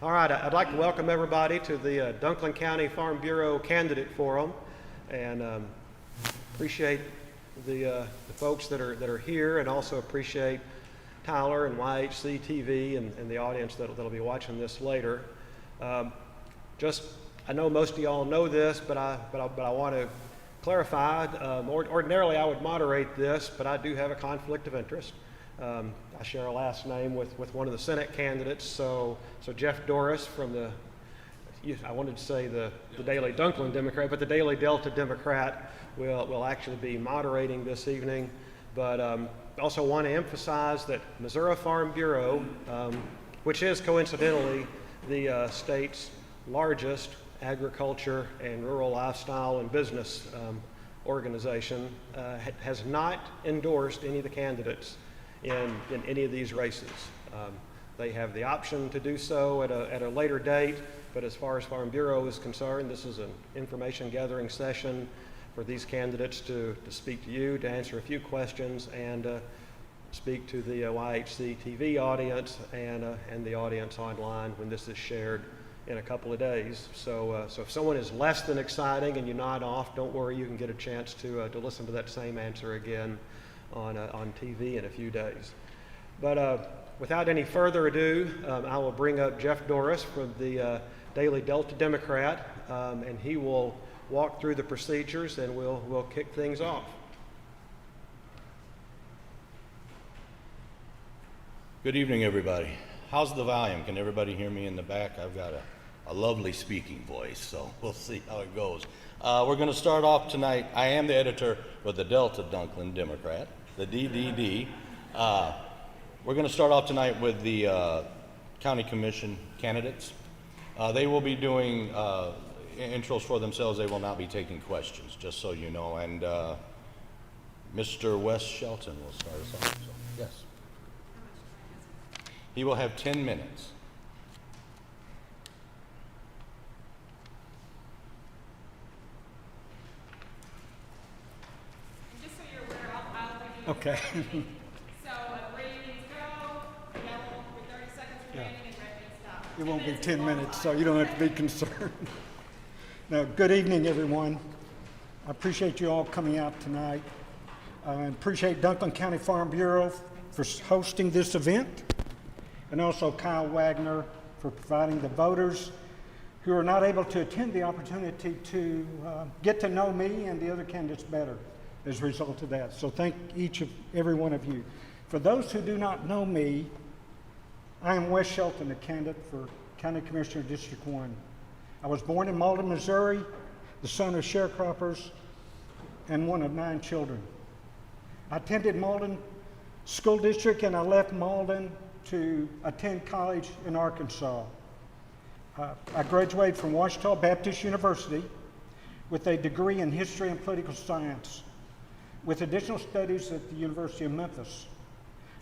All right, I'd like to welcome everybody to the Dunklin County Farm Bureau Candidate Forum, and appreciate the folks that are here, and also appreciate Tyler and YHC TV and the audience that'll be watching this later. I know most of y'all know this, but I want to clarify. Ordinarily, I would moderate this, but I do have a conflict of interest. I share a last name with one of the Senate candidates, so Jeff Doris from I wanted to say the Daily Dunklin Democrat, but the Daily Delta Democrat will actually be moderating this evening. But also want to emphasize that Missouri Farm Bureau, which is coincidentally the state's largest agriculture and rural lifestyle and business organization, has not endorsed any of the candidates in any of these races. They have the option to do so at a later date, but as far as Farm Bureau is concerned, this is an information gathering session for these candidates to speak to you, to answer a few questions, and speak to the YHC TV audience and the audience online when this is shared in a couple of days. So if someone is less than exciting and you nod off, don't worry, you can get a chance to listen to that same answer again on TV in a few days. But without any further ado, I will bring up Jeff Doris from the Daily Delta Democrat, and he will walk through the procedures and we'll kick things off. Good evening, everybody. How's the volume? Can everybody hear me in the back? I've got a lovely speaking voice, so we'll see how it goes. We're going to start off tonight. I am the editor for the Delta Dunklin Democrat, the DDD. We're going to start off tonight with the county commission candidates. They will be doing intros for themselves. They will not be taking questions, just so you know. And Mr. Wes Shelton will start us off. So, yes. He will have 10 minutes. Just so you're aware, I'll begin. Okay. So green means go, yellow for 30 seconds remaining, and red means stop. It won't be 10 minutes, so you don't have to be concerned. Now, good evening, everyone. I appreciate you all coming out tonight. I appreciate Dunklin County Farm Bureau for hosting this event, and also Kyle Wagner for providing the voters who are not able to attend the opportunity to get to know me and the other candidates better as a result of that. So thank every one of you. For those who do not know me, I am Wes Shelton, a candidate for County Commissioner District 1. I was born in Malden, Missouri, the son of sharecroppers and one of 9 children. I attended Malden School District, and I left Malden to attend college in Arkansas. I graduated from Ouachita Baptist University with a degree in history and political science, with additional studies at the University of Memphis.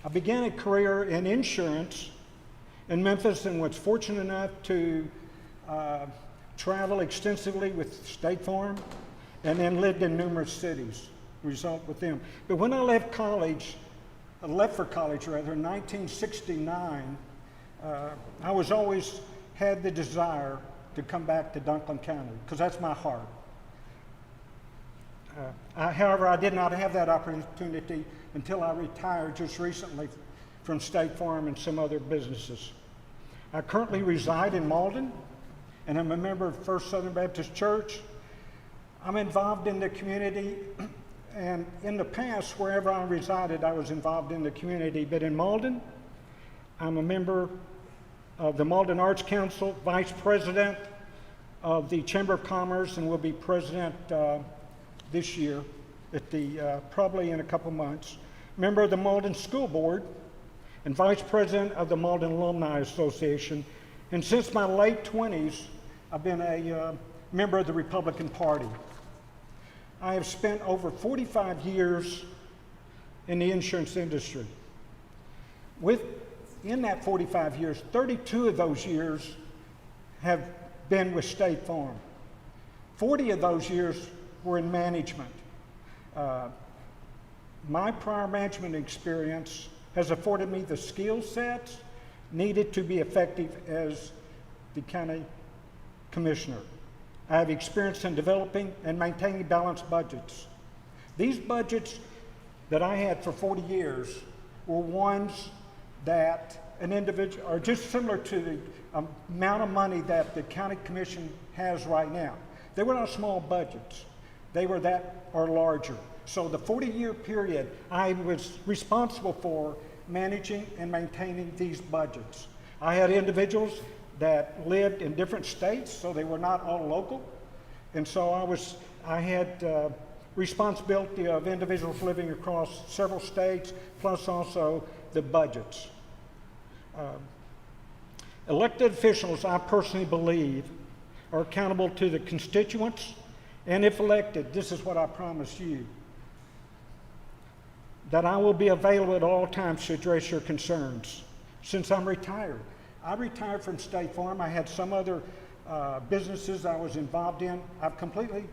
I began a career in insurance in Memphis and was fortunate enough to travel extensively with State Farm, and then lived in numerous cities, result with them. But when I left for college in 1969, I was always had the desire to come back to Dunklin County, because that's my heart. However, I did not have that opportunity until I retired just recently from State Farm and some other businesses. I currently reside in Malden, and I'm a member of First Southern Baptist Church. I'm involved in the community, and in the past, wherever I resided, I was involved in the community. But in Malden, I'm a member of the Malden Arts Council, vice president of the Chamber of Commerce, and will be president this year, probably in a couple months. Member of the Malden School Board, and vice president of the Malden Alumni Association. And since my late 20s, I've been a member of the Republican Party. I have spent over 45 years in the insurance industry. In that 45 years, 32 of those years have been with State Farm. 40 of those years were in management. My prior management experience has afforded me the skill sets needed to be effective as the county commissioner. I have experience in developing and maintaining balanced budgets. These budgets that I had for 40 years were ones that an individual, are just similar to the amount of money that the county commission has right now. They were not small budgets. They were that or larger. So the 40-year period, I was responsible for managing and maintaining these budgets. I had individuals that lived in different states, so they were not all local. And so I had responsibility of individuals living across several states, plus also the budgets. Elected officials, I personally believe, are accountable to the constituents, and if elected, this is what I promise you, that I will be available at all times to address your concerns. Since I'm retired, I retired from State Farm. I had some other businesses I was involved in. I've completely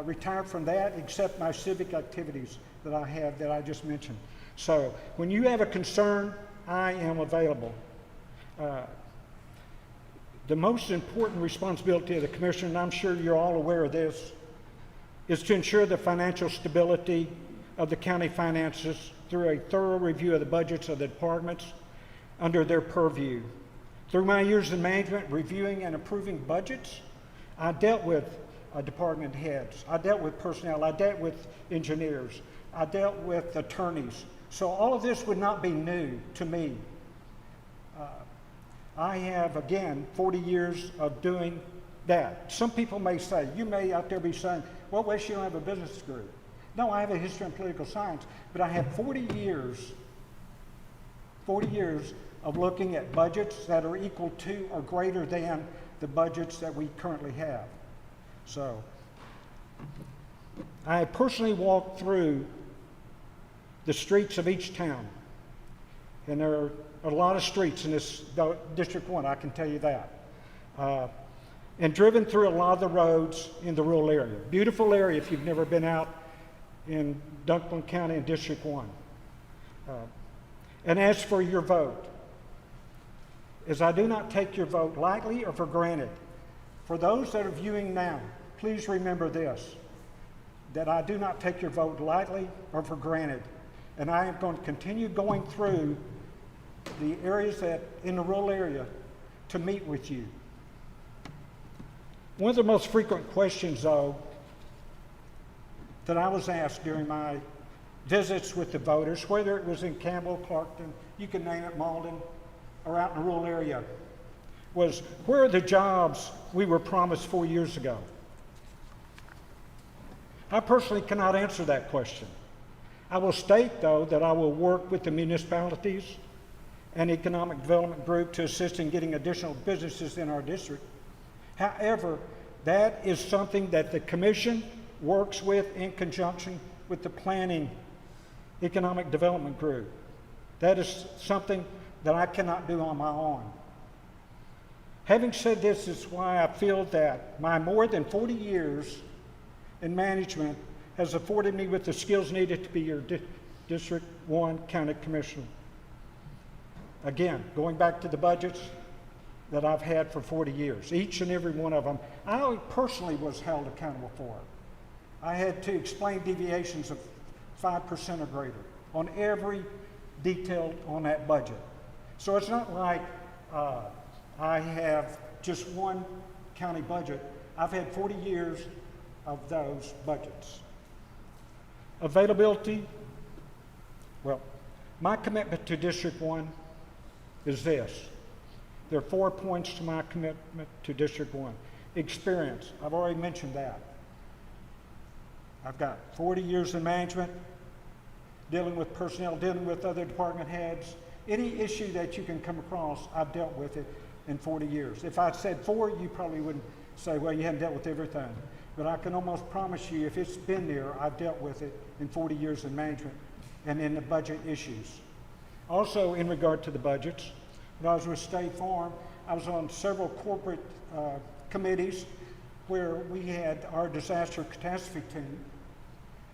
retired from that, except my civic activities that I have that I just mentioned. So when you have a concern, I am available. The most important responsibility of the commissioner, and I'm sure you're all aware of this, is to ensure the financial stability of the county finances through a thorough review of the budgets of the departments under their purview. Through my years in management, reviewing and approving budgets, I dealt with department heads, I dealt with personnel, I dealt with engineers, I dealt with attorneys. So all of this would not be new to me. I have, again, 40 years of doing that. Some people may say, you may out there be saying, well, Wes, you don't have a business degree. No, I have a history in political science, but I have 40 years of looking at budgets that are equal to or greater than the budgets that we currently have. So, I personally walked through the streets of each town, and there are a lot of streets in this District 1, I can tell you that. And driven through a lot of the roads in the rural area. Beautiful area if you've never been out in Dunklin County in District 1. And as for your vote, as I do not take your vote lightly or for granted, for those that are viewing now, please remember this, that I do not take your vote lightly or for granted. And I am going to continue going through the areas that in the rural area to meet with you. One of the most frequent questions, though, that I was asked during my visits with the voters, whether it was in Campbell, Clarkton, you can name it, Malden, or out in the rural area, was where are the jobs we were promised 4 years ago? I personally cannot answer that question. I will state, though, that I will work with the municipalities and economic development group to assist in getting additional businesses in our district. However, that is something that the commission works with in conjunction with the planning economic development group. That is something that I cannot do on my own. Having said this, is why I feel that my more than 40 years in management has afforded me with the skills needed to be your District 1 County Commissioner. Again, going back to the budgets that I've had for 40 years, each and every one of them, I personally was held accountable for. I had to explain deviations of 5% or greater on every detail on that budget. So it's not like I have just one county budget. I've had 40 years of those budgets. Availability, well, my commitment to District 1 is this. There are 4 points to my commitment to District 1. Experience, I've already mentioned that. I've got 40 years in management, dealing with personnel, dealing with other department heads. Any issue that you can come across, I've dealt with it in 40 years. If I said 4, you probably wouldn't say, well, you haven't dealt with everything. But I can almost promise you, if it's been there, I've dealt with it in 40 years in management and in the budget issues. Also, in regard to the budgets, when I was with State Farm, I was on several corporate committees where we had our disaster catastrophe team.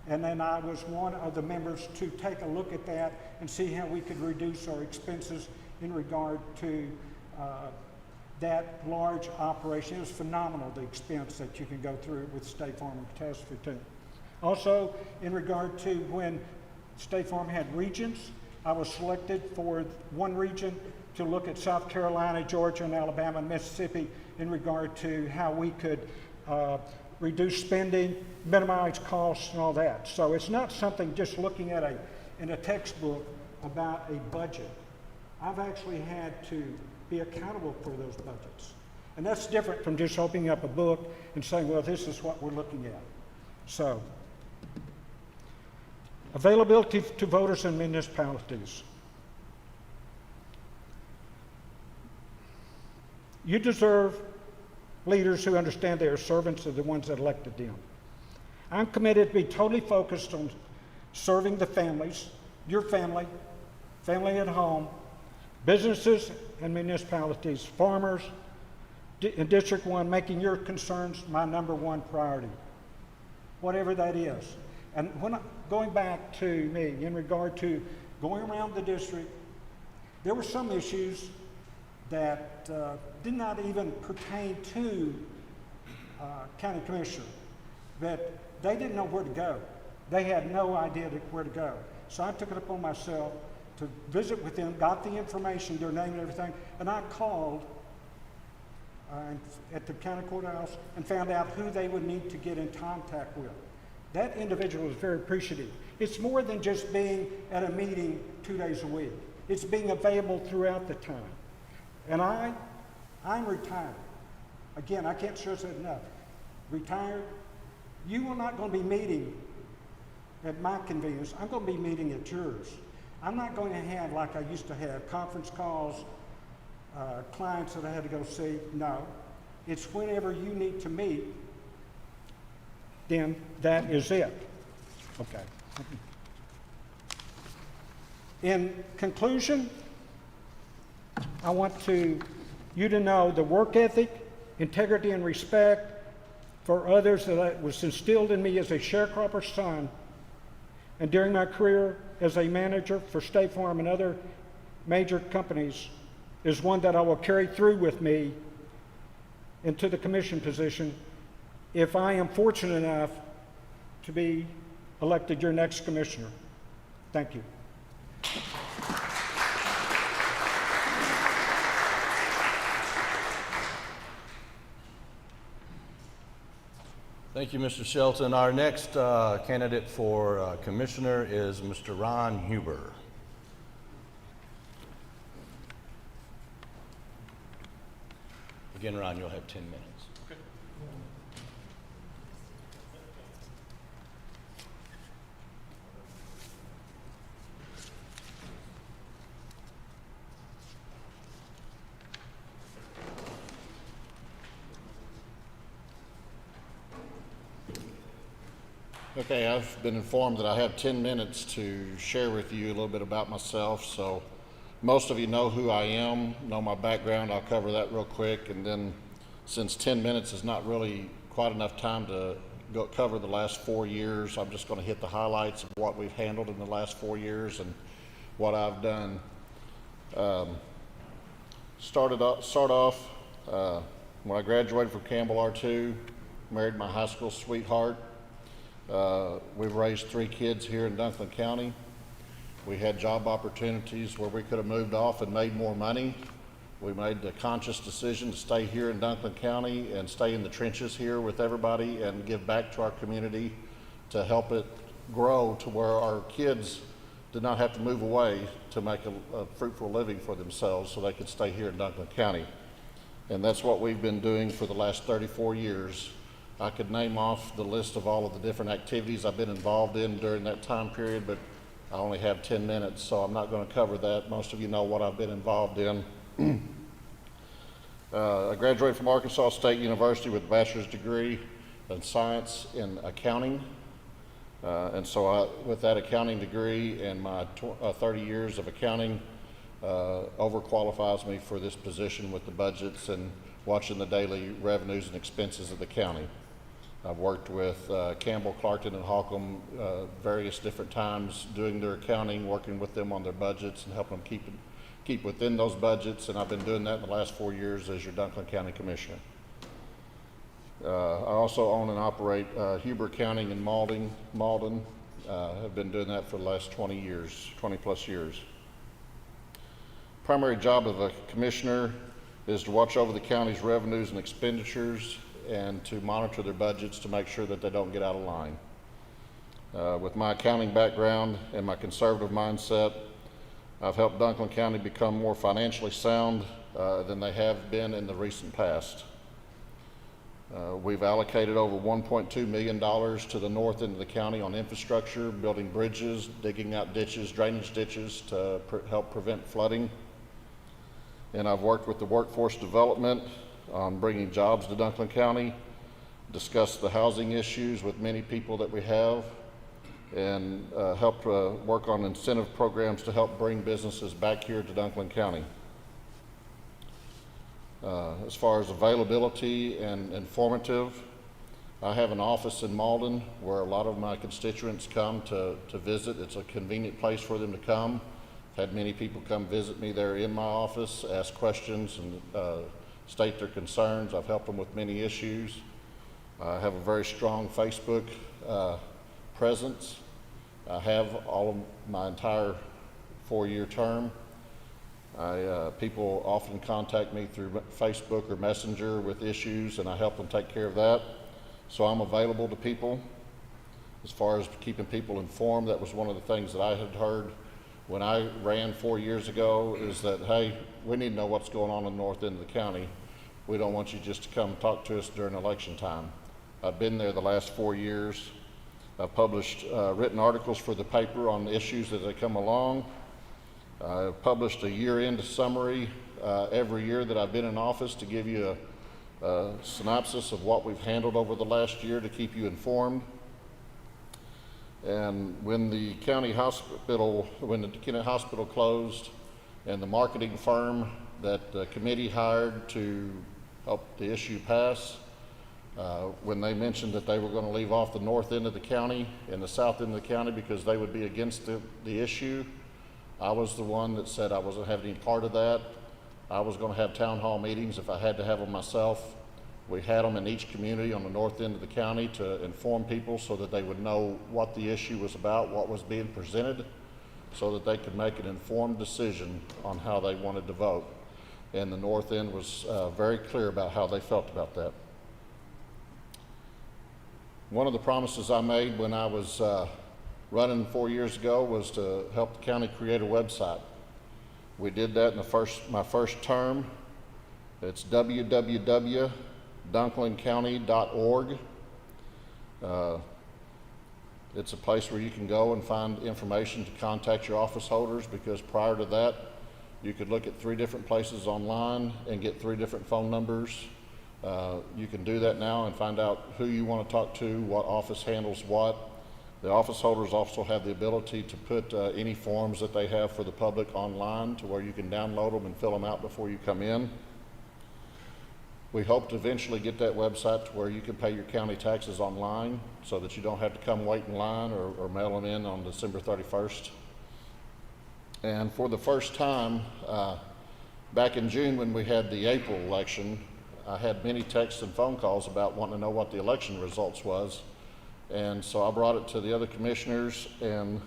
And then I was one of the members to take a look at that and see how we could reduce our expenses in regard to that large operation. It was phenomenal, the expense that you can go through with State Farm and Catastrophe too. Also, in regard to when State Farm had regions, I was selected for one region to look at South Carolina, Georgia, and Alabama, and Mississippi in regard to how we could reduce spending, minimize costs, and all that. So it's not something just looking at in a textbook about a budget. I've actually had to be accountable for those budgets. And that's different from just opening up a book and saying, well, this is what we're looking at. So, availability to voters and municipalities. You deserve leaders who understand they are servants of the ones that elected them. I'm committed to be totally focused on serving the families, your family, family at home, businesses and municipalities, farmers, in District 1, making your concerns my number one priority, whatever that is. And going back to me, in regard to going around the district, there were some issues that did not even pertain to county commissioner, that they didn't know where to go. They had no idea where to go. So I took it upon myself to visit with them, got the information, their name and everything, and I called at the county courthouse and found out who they would need to get in contact with. That individual was very appreciative. It's more than just being at a meeting 2 days a week. It's being available throughout the time. And I'm retired. Again, I can't stress that enough. Retired, you are not going to be meeting at my convenience. I'm going to be meeting at yours. I'm not going to have, like I used to have, conference calls, clients that I had to go see. No. It's whenever you need to meet, then that is it. Okay. In conclusion, I want you to know the work ethic, integrity, and respect for others that was instilled in me as a sharecropper's son and during my career as a manager for State Farm and other major companies is one that I will carry through with me into the commission position if I am fortunate enough to be elected your next commissioner. Thank you. Thank you, Mr. Shelton. Our next candidate for commissioner is Mr. Ron Huber. Again, Ron, you'll have 10 minutes. Okay. Okay, I've been informed that I have 10 minutes to share with you a little bit about myself. So most of you know who I am, know my background. I'll cover that real quick. And then since 10 minutes is not really quite enough time to cover the last 4 years, I'm just going to hit the highlights of what we've handled in the last 4 years and what I've done. Start off when I graduated from Campbell R2, married my high school sweetheart. We've raised 3 kids here in Dunklin County. We had job opportunities where we could have moved off and made more money. We made the conscious decision to stay here in Dunklin County and stay in the trenches here with everybody and give back to our community to help it grow to where our kids did not have to move away to make a fruitful living for themselves so they could stay here in Dunklin County. And that's what we've been doing for the last 34 years. I could name off the list of all of the different activities I've been involved in during that time period, but I only have 10 minutes, so I'm not going to cover that. Most of you know what I've been involved in. I graduated from Arkansas State University with a bachelor's degree in science in accounting. And so with that accounting degree and my 30 years of accounting, overqualifies me for this position with the budgets and watching the daily revenues and expenses of the county. I've worked with Campbell, Clarkton, and Holcomb various different times doing their accounting, working with them on their budgets and helping them keep within those budgets, and I've been doing that in the last 4 years as your Dunklin County Commissioner. I also own and operate Huber Accounting in Malden. Have been doing that for the last 20 plus years. Primary job of a commissioner is to watch over the county's revenues and expenditures and to monitor their budgets to make sure that they don't get out of line. With my accounting background and my conservative mindset, I've helped Dunklin County become more financially sound than they have been in the recent past. We've allocated over $1.2 million to the north end of the county on infrastructure, building bridges, digging out ditches, drainage ditches to help prevent flooding. And I've worked with the workforce development on bringing jobs to Dunklin County, discussed the housing issues with many people that we have, and helped work on incentive programs to help bring businesses back here to Dunklin County. As far as availability and informative, I have an office in Malden where a lot of my constituents come to visit. It's a convenient place for them to come. I've had many people come visit me there in my office, ask questions and state their concerns. I've helped them with many issues. I have a very strong Facebook presence. I have all of my entire 4-year term. People often contact me through Facebook or Messenger with issues, and I help them take care of that. So I'm available to people. As far as keeping people informed, that was one of the things that I had heard when I ran 4 years ago, is that, hey, we need to know what's going on in the north end of the county. We don't want you just to come talk to us during election time. I've been there the last 4 years. I've published written articles for the paper on the issues as they come along. I've published a year-end summary every year that I've been in office to give you a synopsis of what we've handled over the last year to keep you informed. And when the county hospital closed, and the marketing firm that the committee hired to help the issue pass, when they mentioned that they were going to leave off the north end of the county and the south end of the county because they would be against the issue, I was the one that said I wasn't having any part of that. I was going to have town hall meetings if I had to have them myself. We had them in each community on the north end of the county to inform people so that they would know what the issue was about, what was being presented, so that they could make an informed decision on how they wanted to vote. And the north end was very clear about how they felt about that. One of the promises I made when I was running 4 years ago was to help the county create a website. We did that in my first term. It's www.dunklincounty.org. It's a place where you can go and find information to contact your office holders, because prior to that, you could look at 3 different places online and get 3 different phone numbers. You can do that now and find out who you want to talk to, what office handles what. The office holders also have the ability to put any forms that they have for the public online to where you can download them and fill them out before you come in. We hope to eventually get that website to where you can pay your county taxes online so that you don't have to come wait in line or mail them in on December 31st. And for the first time, back in June when we had the April election, I had many texts and phone calls about wanting to know what the election results was. And so I brought it to the other commissioners, and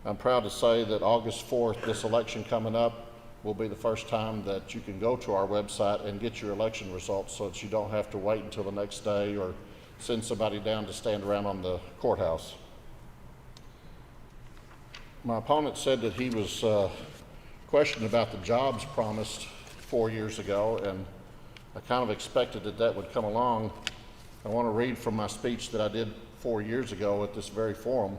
I'm proud to say that August 4th, this election coming up, will be the first time that you can go to our website and get your election results so that you don't have to wait until the next day or send somebody down to stand around on the courthouse. My opponent said that he was questioning about the jobs promised 4 years ago, and I kind of expected that would come along. I want to read from my speech that I did 4 years ago at this very forum.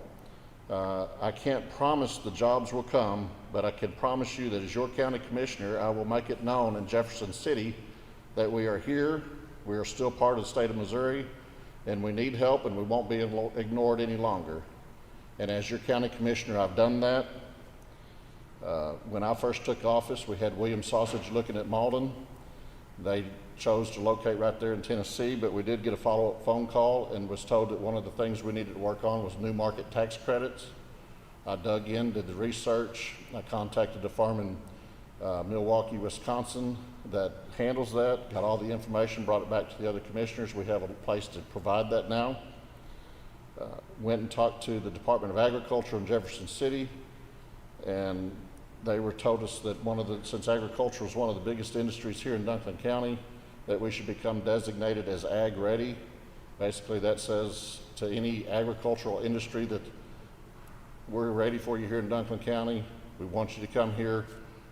I can't promise the jobs will come, but I can promise you that as your county commissioner, I will make it known in Jefferson City that we are here, we are still part of the state of Missouri, and we need help, and we won't be ignored any longer. And as your county commissioner, I've done that. When I first took office, we had Williams Sausage looking at Malden. They chose to locate right there in Tennessee, but we did get a follow-up phone call and was told that one of the things we needed to work on was new market tax credits. I dug in, did the research. I contacted a firm in Milwaukee, Wisconsin, that handles that, got all the information, brought it back to the other commissioners. We have a place to provide that now. Went and talked to the Department of Agriculture in Jefferson City, and they told us that since agriculture is one of the biggest industries here in Dunklin County, that we should become designated as ag ready. Basically, that says to any agricultural industry that we're ready for you here in Dunklin County. We want you to come here.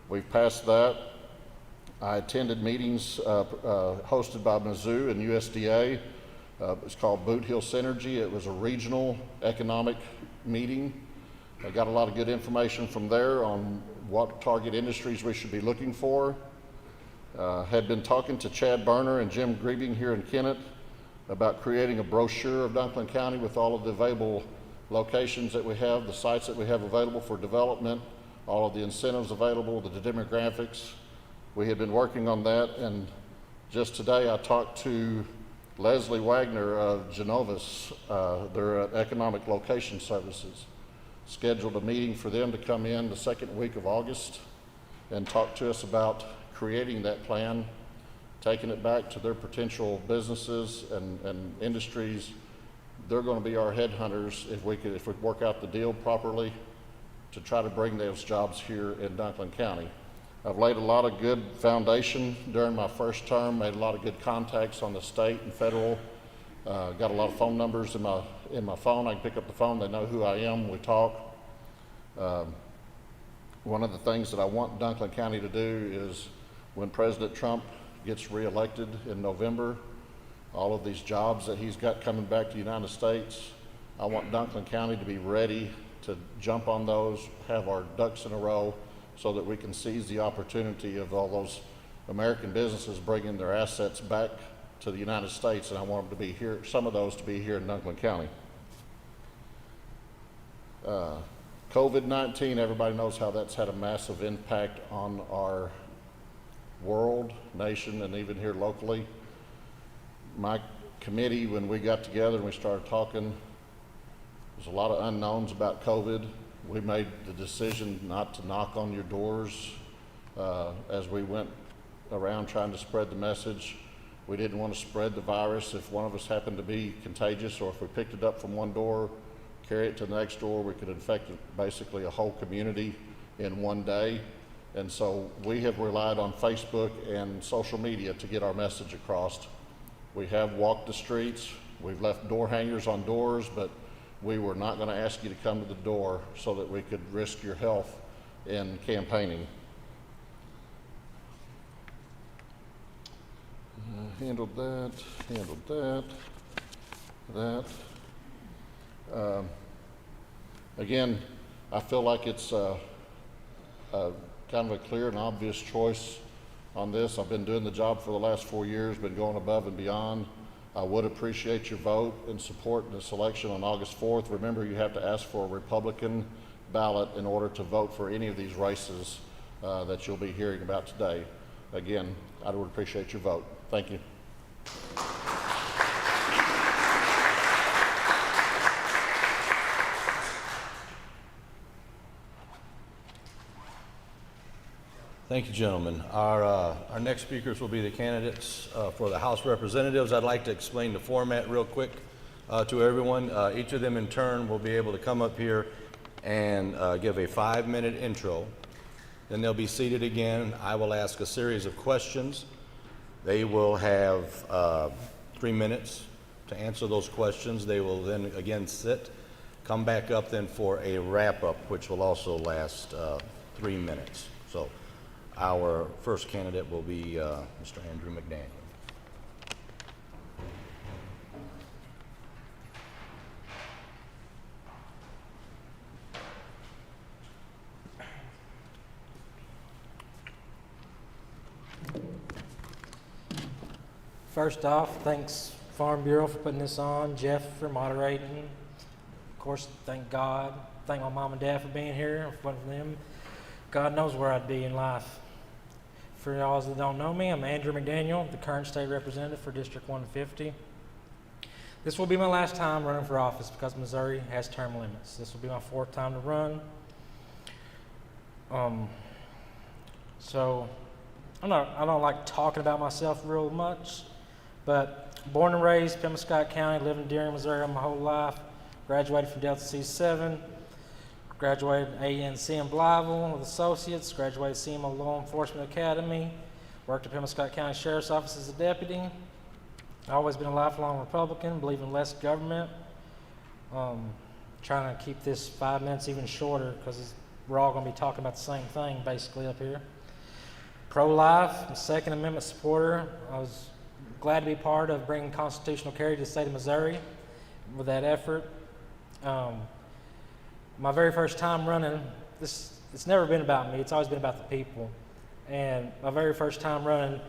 We've passed that. I attended meetings hosted by Mizzou and USDA. It's called Boot Hill Synergy. It was a regional economic meeting. I got a lot of good information from there on what target industries we should be looking for. Had been talking to Chad Berner and Jim Griebing here in Kennett about creating a brochure of Dunklin County with all of the available locations that we have, the sites that we have available for development, all of the incentives available, the demographics. We had been working on that, and just today I talked to Leslie Wagner of Genovis. They're at Economic Location Services. Scheduled a meeting for them to come in the second week of August and talk to us about creating that plan, taking it back to their potential businesses and industries. They're going to be our headhunters if we work out the deal properly to try to bring those jobs here in Dunklin County. I've laid a lot of good foundation during my first term, made a lot of good contacts on the state and federal. Got a lot of phone numbers in my phone. I can pick up the phone, they know who I am, we talk. One of the things that I want Dunklin County to do is when President Trump gets reelected in November, all of these jobs that he's got coming back to the United States, I want Dunklin County to be ready to jump on those, have our ducks in a row so that we can seize the opportunity of all those American businesses bringing their assets back to the United States, and I want them to be here, some of those to be here in Dunklin County. COVID-19, everybody knows how that's had a massive impact on our world, nation, and even here locally. My committee, when we got together and we started talking, there's a lot of unknowns about COVID. We made the decision not to knock on your doors as we went around trying to spread the message. We didn't want to spread the virus. If one of us happened to be contagious, or if we picked it up from one door, carry it to the next door, we could infect basically a whole community in one day. And so we have relied on Facebook and social media to get our message across. We have walked the streets, we've left door hangers on doors, but we were not going to ask you to come to the door so that we could risk your health in campaigning. Handled that. Again, I feel like it's kind of a clear and obvious choice on this. I've been doing the job for the last 4 years, been going above and beyond. I would appreciate your vote and support in the selection on August 4th. Remember, you have to ask for a Republican ballot in order to vote for any of these races that you'll be hearing about today. Again, I would appreciate your vote. Thank you. Thank you, gentlemen. Our next speakers will be the candidates for the House Representatives. I'd like to explain the format real quick to everyone. Each of them in turn will be able to come up here and give a 5-minute intro. Then they'll be seated again. I will ask a series of questions. They will have 3 minutes to answer those questions. They will then again sit, come back up then for a wrap-up, which will also last 3 minutes. So our first candidate will be Mr. Andrew McDaniel. First off, thanks Farm Bureau for putting this on, Jeff for moderating. Of course, thank God. Thank my mom and dad for being here. If it wasn't for them, God knows where I'd be in life. For y'all that don't know me, I'm Andrew McDaniel, the current state representative for District 150. This will be my last time running for office because Missouri has term limits. This will be my 4th time to run. So I don't like talking about myself real much, but born and raised Pembroke County, lived in Deering, Missouri my whole life. Graduated from Delta C7. Graduated ANC in Blytheville with associates. Graduated CMO Law Enforcement Academy. Worked at Pembroke County Sheriff's Office as a deputy. I've always been a lifelong Republican, believe in less government. Trying to keep this 5 minutes even shorter because we're all going to be talking about the same thing basically up here. Pro-life, I'm a Second Amendment supporter. I was glad to be part of bringing constitutional carry to the state of Missouri with that effort. My very first time running, it's never been about me, it's always been about the people. And my very first time running,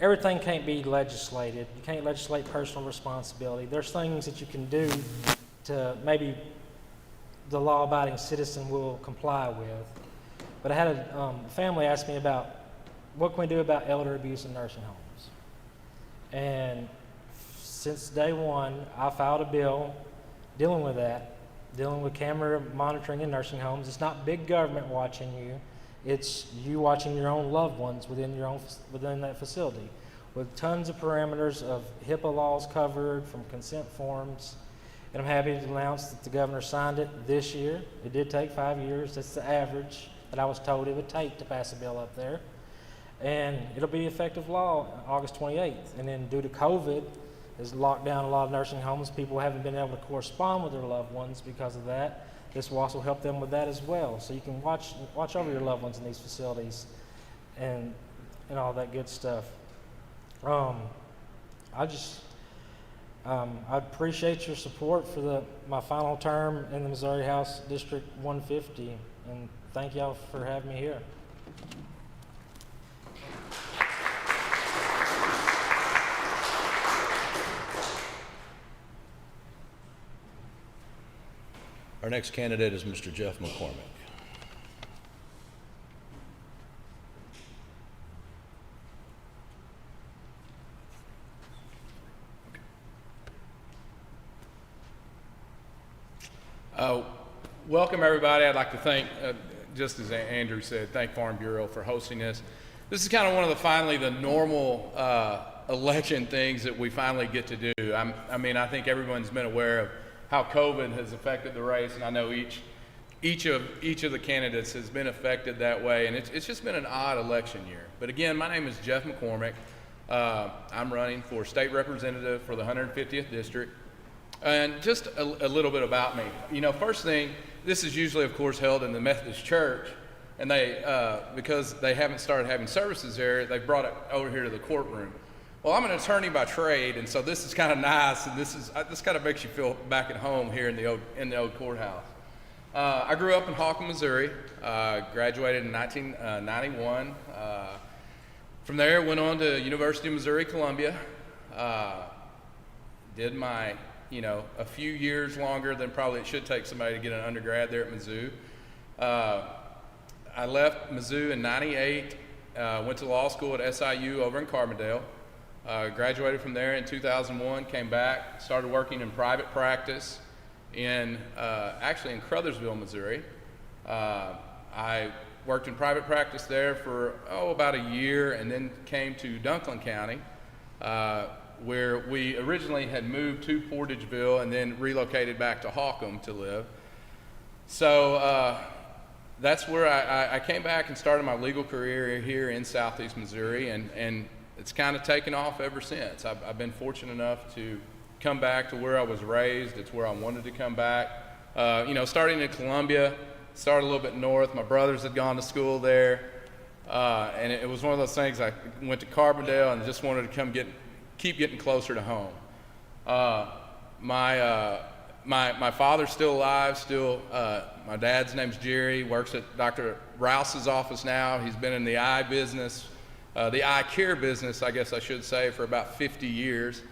everything can't be legislated. You can't legislate personal responsibility. There's things that you can do to maybe the law-abiding citizen will comply with. But I had a family ask me about what can we do about elder abuse in nursing homes. And since day one, I filed a bill dealing with that, dealing with camera monitoring in nursing homes. It's not big government watching you. It's you watching your own loved ones within that facility, with tons of parameters of HIPAA laws covered from consent forms. And I'm happy to announce that the governor signed it this year. It did take 5 years. That's the average that I was told it would take to pass a bill up there. And it'll be effective law August 28th. And then due to COVID, has locked down a lot of nursing homes. People haven't been able to correspond with their loved ones because of that. This will also help them with that as well. So you can watch over your loved ones in these facilities and all that good stuff. I appreciate your support for my final term in the Missouri House District 150, and thank y'all for having me here. Our next candidate is Mr. Jeff McCormick. Welcome everybody. I'd like to thank, just as Andrew said, thank Farm Bureau for hosting this. This is kind of one of the normal election things that we finally get to do. I think everyone's been aware of how COVID has affected the race, and I know each of the candidates has been affected that way, and it's just been an odd election year. But again, my name is Jeff McCormick. I'm running for state representative for the 150th district. And just a little bit about me. First thing, this is usually, of course, held in the Methodist Church, and they, because they haven't started having services there, they brought it over here to the courtroom. Well, I'm an attorney by trade, and so this is kind of nice, and this kind of makes you feel back at home here in the old courthouse. I grew up in Holcomb, Missouri. Graduated in 1991. From there, went on to University of Missouri Columbia. Did my a few years longer than probably it should take somebody to get an undergrad there at Mizzou. I left Mizzou in '98, went to law school at SIU over in Carbondale. Graduated from there in 2001, came back, started working in private practice actually in Crothersville, Missouri. I worked in private practice there for about a year, and then came to Dunklin County, where we originally had moved to Portageville and then relocated back to Holcomb to live. So that's where I came back and started my legal career here in Southeast Missouri, and it's kind of taken off ever since. I've been fortunate enough to come back to where I was raised. It's where I wanted to come back. Starting in Columbia, started a little bit north. My brothers had gone to school there, and it was one of those things. I went to Carbondale and just wanted to keep getting closer to home. My father's still alive. My dad's name's Jerry. Works at Dr. Rouse's office now. He's been in the eye business, the eye care business, I guess I should say, for about 50 years.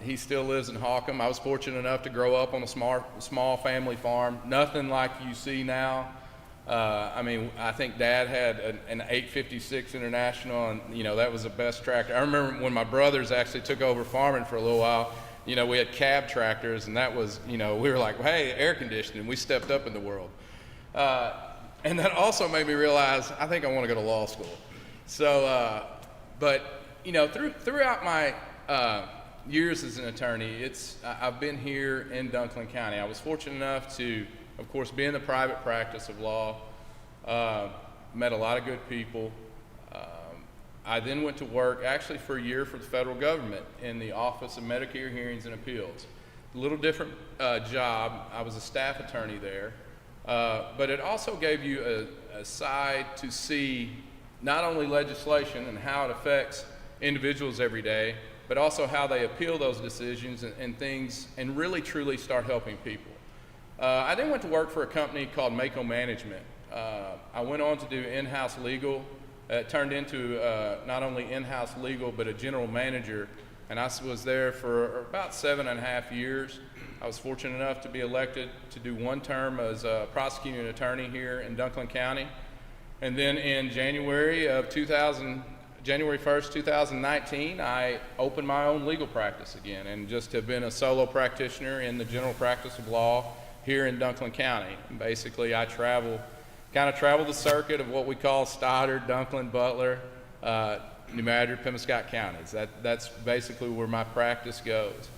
He still lives in Holcomb. I was fortunate enough to grow up on a small family farm. Nothing like you see now. I think Dad had an 856 International, and that was the best tractor. I remember when my brothers actually took over farming for a little while. We had cab tractors, and that was, we were like, hey, air conditioning. We stepped up in the world. and that also made me realize I think I want to go to law school. So, but you know, throughout my years as an attorney, I've been here in Dunklin County. I was fortunate enough to, of course, be in the private practice of law. Met a lot of good people. I then went to work actually for a year for the federal government in the Office of Medicare Hearings and Appeals. A little different job. I was a staff attorney there, but it also gave you a side to see not only legislation and how it affects individuals every day, but also how they appeal those decisions and things and really truly start helping people. I then went to work for a company called Mako Management. I went on to do in-house legal. It turned into not only in-house legal, but a general manager, and I was there for about 7.5 years. I was fortunate enough to be elected to do one term as a prosecuting attorney here in Dunklin County. And then in January 1st, 2019, I opened my own legal practice again and just have been a solo practitioner in the general practice of law here in Dunklin County. And basically, I travel the circuit of what we call Stoddard, Dunklin, Butler, New Madrid, Pemiscot counties. That's basically where my practice goes.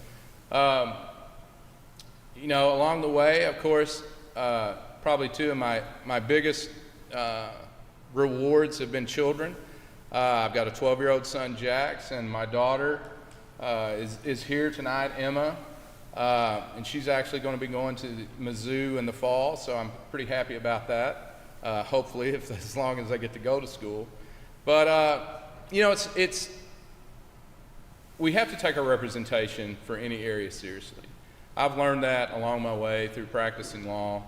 You know, along the way, of course, probably two of my biggest rewards have been children. I've got a 12-year-old son, Jax, and my daughter is here tonight, Emma, and she's actually going to be going to Mizzou in the fall, so I'm pretty happy about that. Hopefully, as long as I get to go to school. But you know, we have to take our representation for any area seriously. I've learned that along my way through practicing law,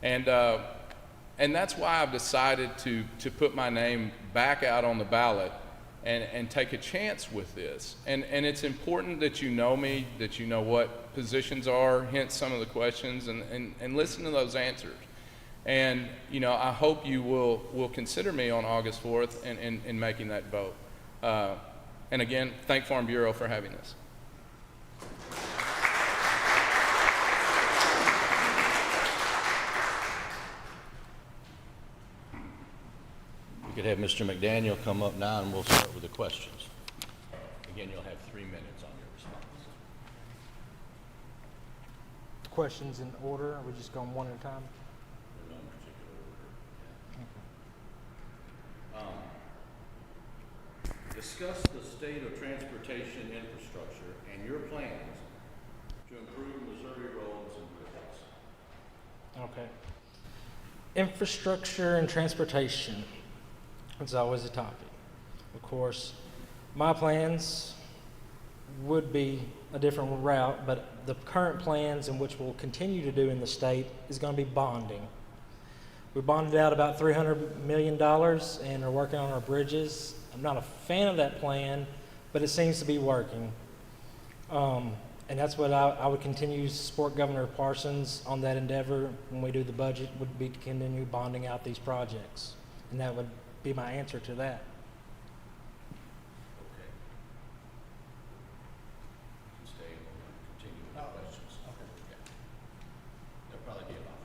and that's why I've decided to put my name back out on the ballot and take a chance with this. And it's important that you know me, that you know what positions are, hence some of the questions, and listen to those answers. And you know, I hope you will consider me on August 4th in making that vote. And again, thank Farm Bureau for having this. We could have Mr. McDaniel come up now and we'll start with the questions. Again, you'll have 3 minutes on your response. Questions in order? Are we just going one at a time? In no particular order. Discuss the state of transportation infrastructure and your plans to improve Missouri roads and bridges. Okay. Infrastructure and transportation. It's always a topic. Of course, my plans would be a different route, but the current plans in which we'll continue to do in the state is going to be bonding. We bonded out about $300 million and are working on our bridges. I'm not a fan of that plan, but it seems to be working. And that's what I would continue to support Governor Parsons on that endeavor when we do the budget, would be to continue bonding out these projects. And that would be my answer to that. Okay. Stay and we'll continue with the questions. Okay. Yeah. There'll probably be about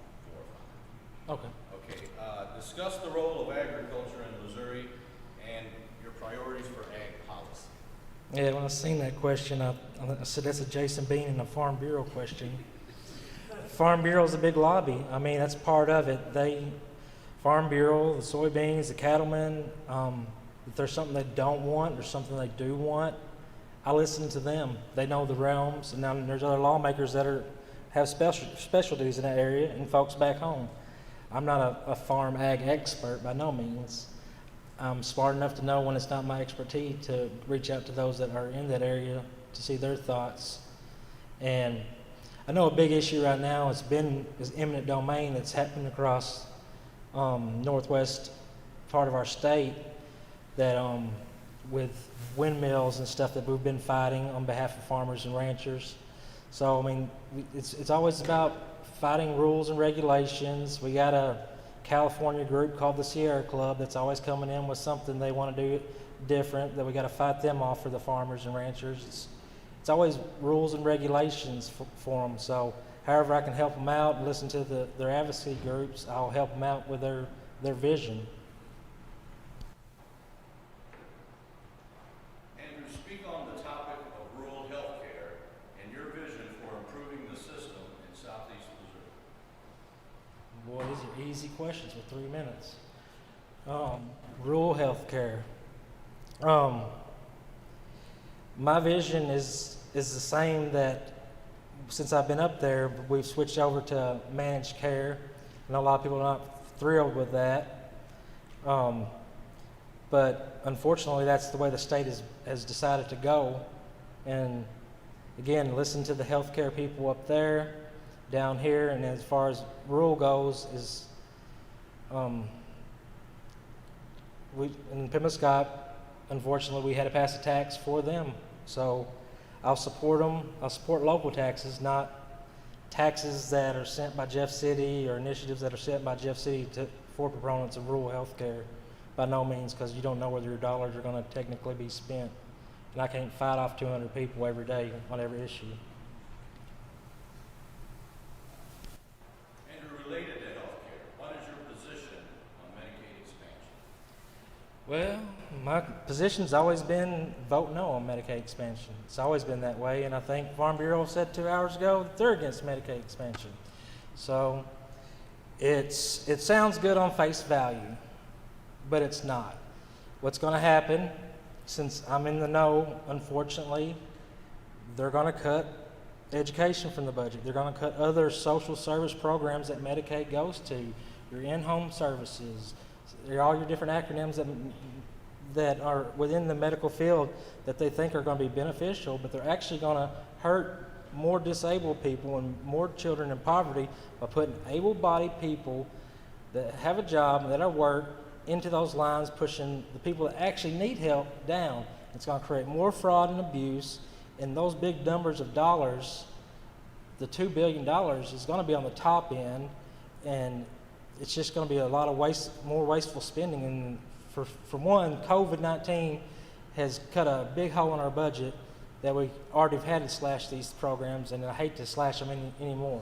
4 or 5. Okay. Okay. Discuss the role of agriculture in Missouri and your priorities for ag policy. Yeah, when I seen that question, I said that's a Jason Bean and a Farm Bureau question. Farm Bureau's a big lobby. I mean, that's part of it. Farm Bureau, the soybeans, the cattlemen, if there's something they don't want or something they do want, I listen to them. They know the realms, and now there's other lawmakers that have specialties in that area and folks back home. I'm not a farm ag expert by no means. I'm smart enough to know when it's not my expertise to reach out to those that are in that area to see their thoughts. And I know a big issue right now is eminent domain that's happening across northwest part of our state, that with windmills and stuff that we've been fighting on behalf of farmers and ranchers. So I mean, it's always about fighting rules and regulations. We got a California group called the Sierra Club that's always coming in with something they want to do different, that we got to fight them off for the farmers and ranchers. It's always rules and regulations for them. So however I can help them out and listen to their advocacy groups, I'll help them out with their their vision. Andrew, speak on the topic of rural health care and your vision for improving the system in southeast Missouri. Boy, these are easy questions with 3 minutes. Rural health care. My vision is the same that since I've been up there, we've switched over to managed care. I know a lot of people are not thrilled with that. But unfortunately, that's the way the state has decided to go. And again, listen to the healthcare people up there, down here, and as far as rural goes, is in Pimescott, unfortunately, we had to pass a tax for them. So I'll support them. I'll support local taxes, not taxes that are sent by Jeff City or initiatives that are sent by Jeff City for proponents of rural health care. By no means, because you don't know whether your dollars are going to technically be spent. And I can't fight off 200 people every day on every issue. Andrew, related to health care, what is your position on Medicaid expansion? Well, my position's always been vote no on Medicaid expansion. It's always been that way, and I think Farm Bureau said 2 hours ago that they're against Medicaid expansion. So it sounds good on face value, but it's not. What's going to happen, since I'm in the know, unfortunately, they're going to cut education from the budget. They're going to cut other social service programs that Medicaid goes to, your in-home services, all your different acronyms that are within the medical field that they think are going to be beneficial, but they're actually going to hurt more disabled people and more children in poverty by putting able-bodied people that have a job and that are work into those lines, pushing the people that actually need help down. It's going to create more fraud and abuse, and those big numbers of dollars, the $2 billion, is going to be on the top end, and it's just going to be a lot of more wasteful spending. And for one, COVID-19 has cut a big hole in our budget that we already have had to slash these programs, and I hate to slash them anymore.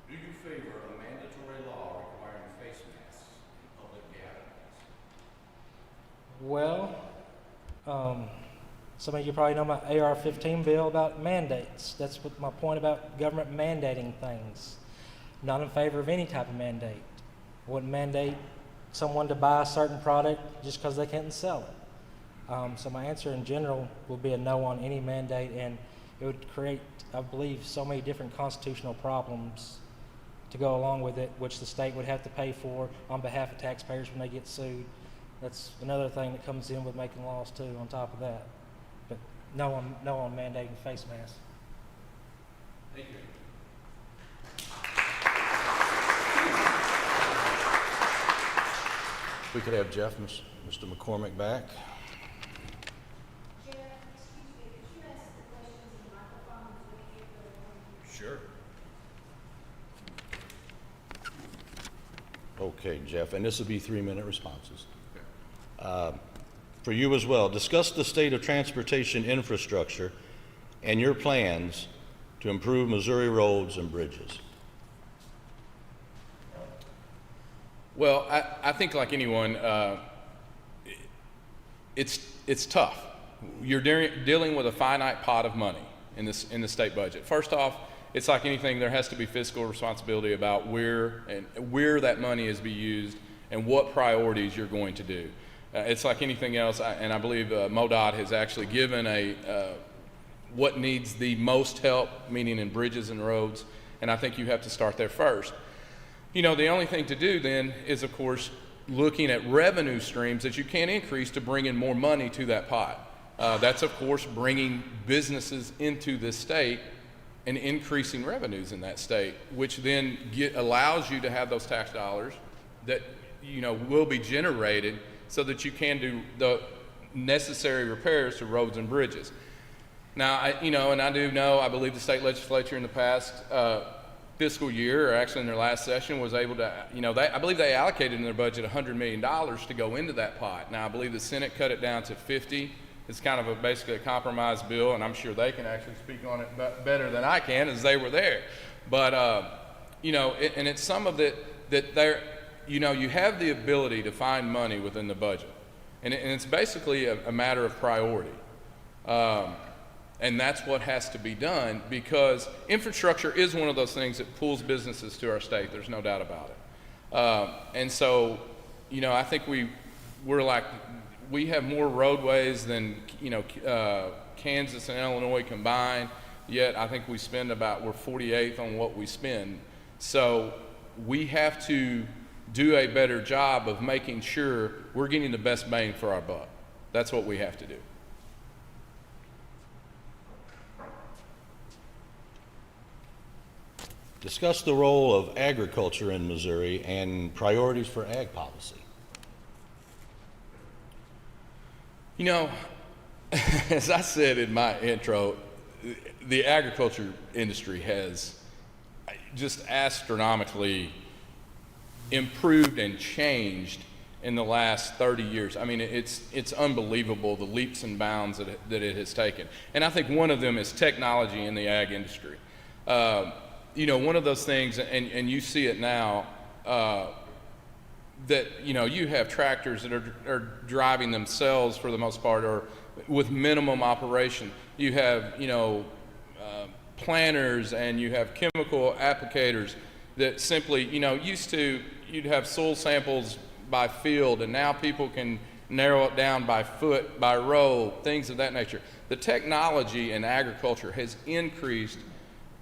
Do you favor a mandatory law requiring face masks in public gatherings? Well, some of you probably know my AR-15 bill about mandates. That's what my point about government mandating things. Not in favor of any type of mandate. I wouldn't mandate someone to buy a certain product just because they can't sell it. So my answer in general will be a no on any mandate, and it would create, I believe, so many different constitutional problems to go along with it, which the state would have to pay for on behalf of taxpayers when they get sued. That's another thing that comes in with making laws too, on top of that. But no on mandating face masks. Thank you. We could have Jeff, Mr. McCormick back. Jeff, excuse me, could you ask the questions in the microphone so we can hear the room? Sure. Okay, Jeff, and this will be 3-minute responses. For you as well, discuss the state of transportation infrastructure and your plans to improve Missouri roads and bridges. Well, I think like anyone, it's tough. You're dealing with a finite pot of money in the state budget. First off, it's like anything, there has to be fiscal responsibility about where that money is being used and what priorities you're going to do. It's like anything else, and I believe MoDOT has actually given what needs the most help, meaning in bridges and roads, and I think you have to start there first. You know, the only thing to do then is, of course, looking at revenue streams that you can increase to bring in more money to that pot. That's, of course, bringing businesses into this state and increasing revenues in that state, which then allows you to have those tax dollars that, you know, will be generated so that you can do the necessary repairs to roads and bridges. Now, I believe the state legislature in the past fiscal year, or actually in their last session, was able to, I believe they allocated in their budget $100 million to go into that pot. Now, I believe the Senate cut it down to 50, It's kind of basically a compromise bill, and I'm sure they can actually speak on it better than I can, as they were there. But you know, and it's some of it that they're, you know, you have the ability to find money within the budget, and it's basically a matter of priority. And that's what has to be done, because infrastructure is one of those things that pulls businesses to our state. There's no doubt about it. And so, you know, I think we have more roadways than, you know, Kansas and Illinois combined, yet I think we're 48th on what we spend. So we have to do a better job of making sure we're getting the best bang for our buck. That's what we have to do. Discuss the role of agriculture in Missouri and priorities for ag policy. You know, as I said in my intro, the agriculture industry has just astronomically improved and changed in the last 30 years. I mean, it's unbelievable, the leaps and bounds that it has taken. And I think one of them is technology in the ag industry. You know, one of those things, and you see it now, that, you know, you have tractors that are driving themselves for the most part, or with minimum operation. You have, you know, planters, and you have chemical applicators that simply, you know, you'd have soil samples by field, and now people can narrow it down by foot, by row, things of that nature. The technology in agriculture has increased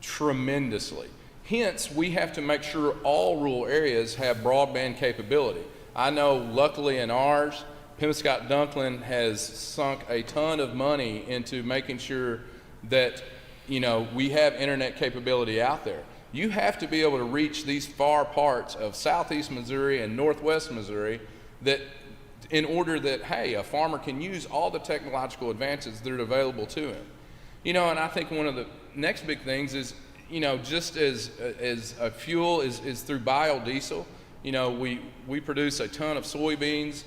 tremendously. Hence, we have to make sure all rural areas have broadband capability. I know, luckily in ours, Pemscott Dunklin has sunk a ton of money into making sure that, you know, we have internet capability out there. You have to be able to reach these far parts of southeast Missouri and northwest Missouri, that in order that, hey, a farmer can use all the technological advances that are available to him. You know, and I think one of the next big things is, you know, just as a fuel is through biodiesel. You know, we produce a ton of soybeans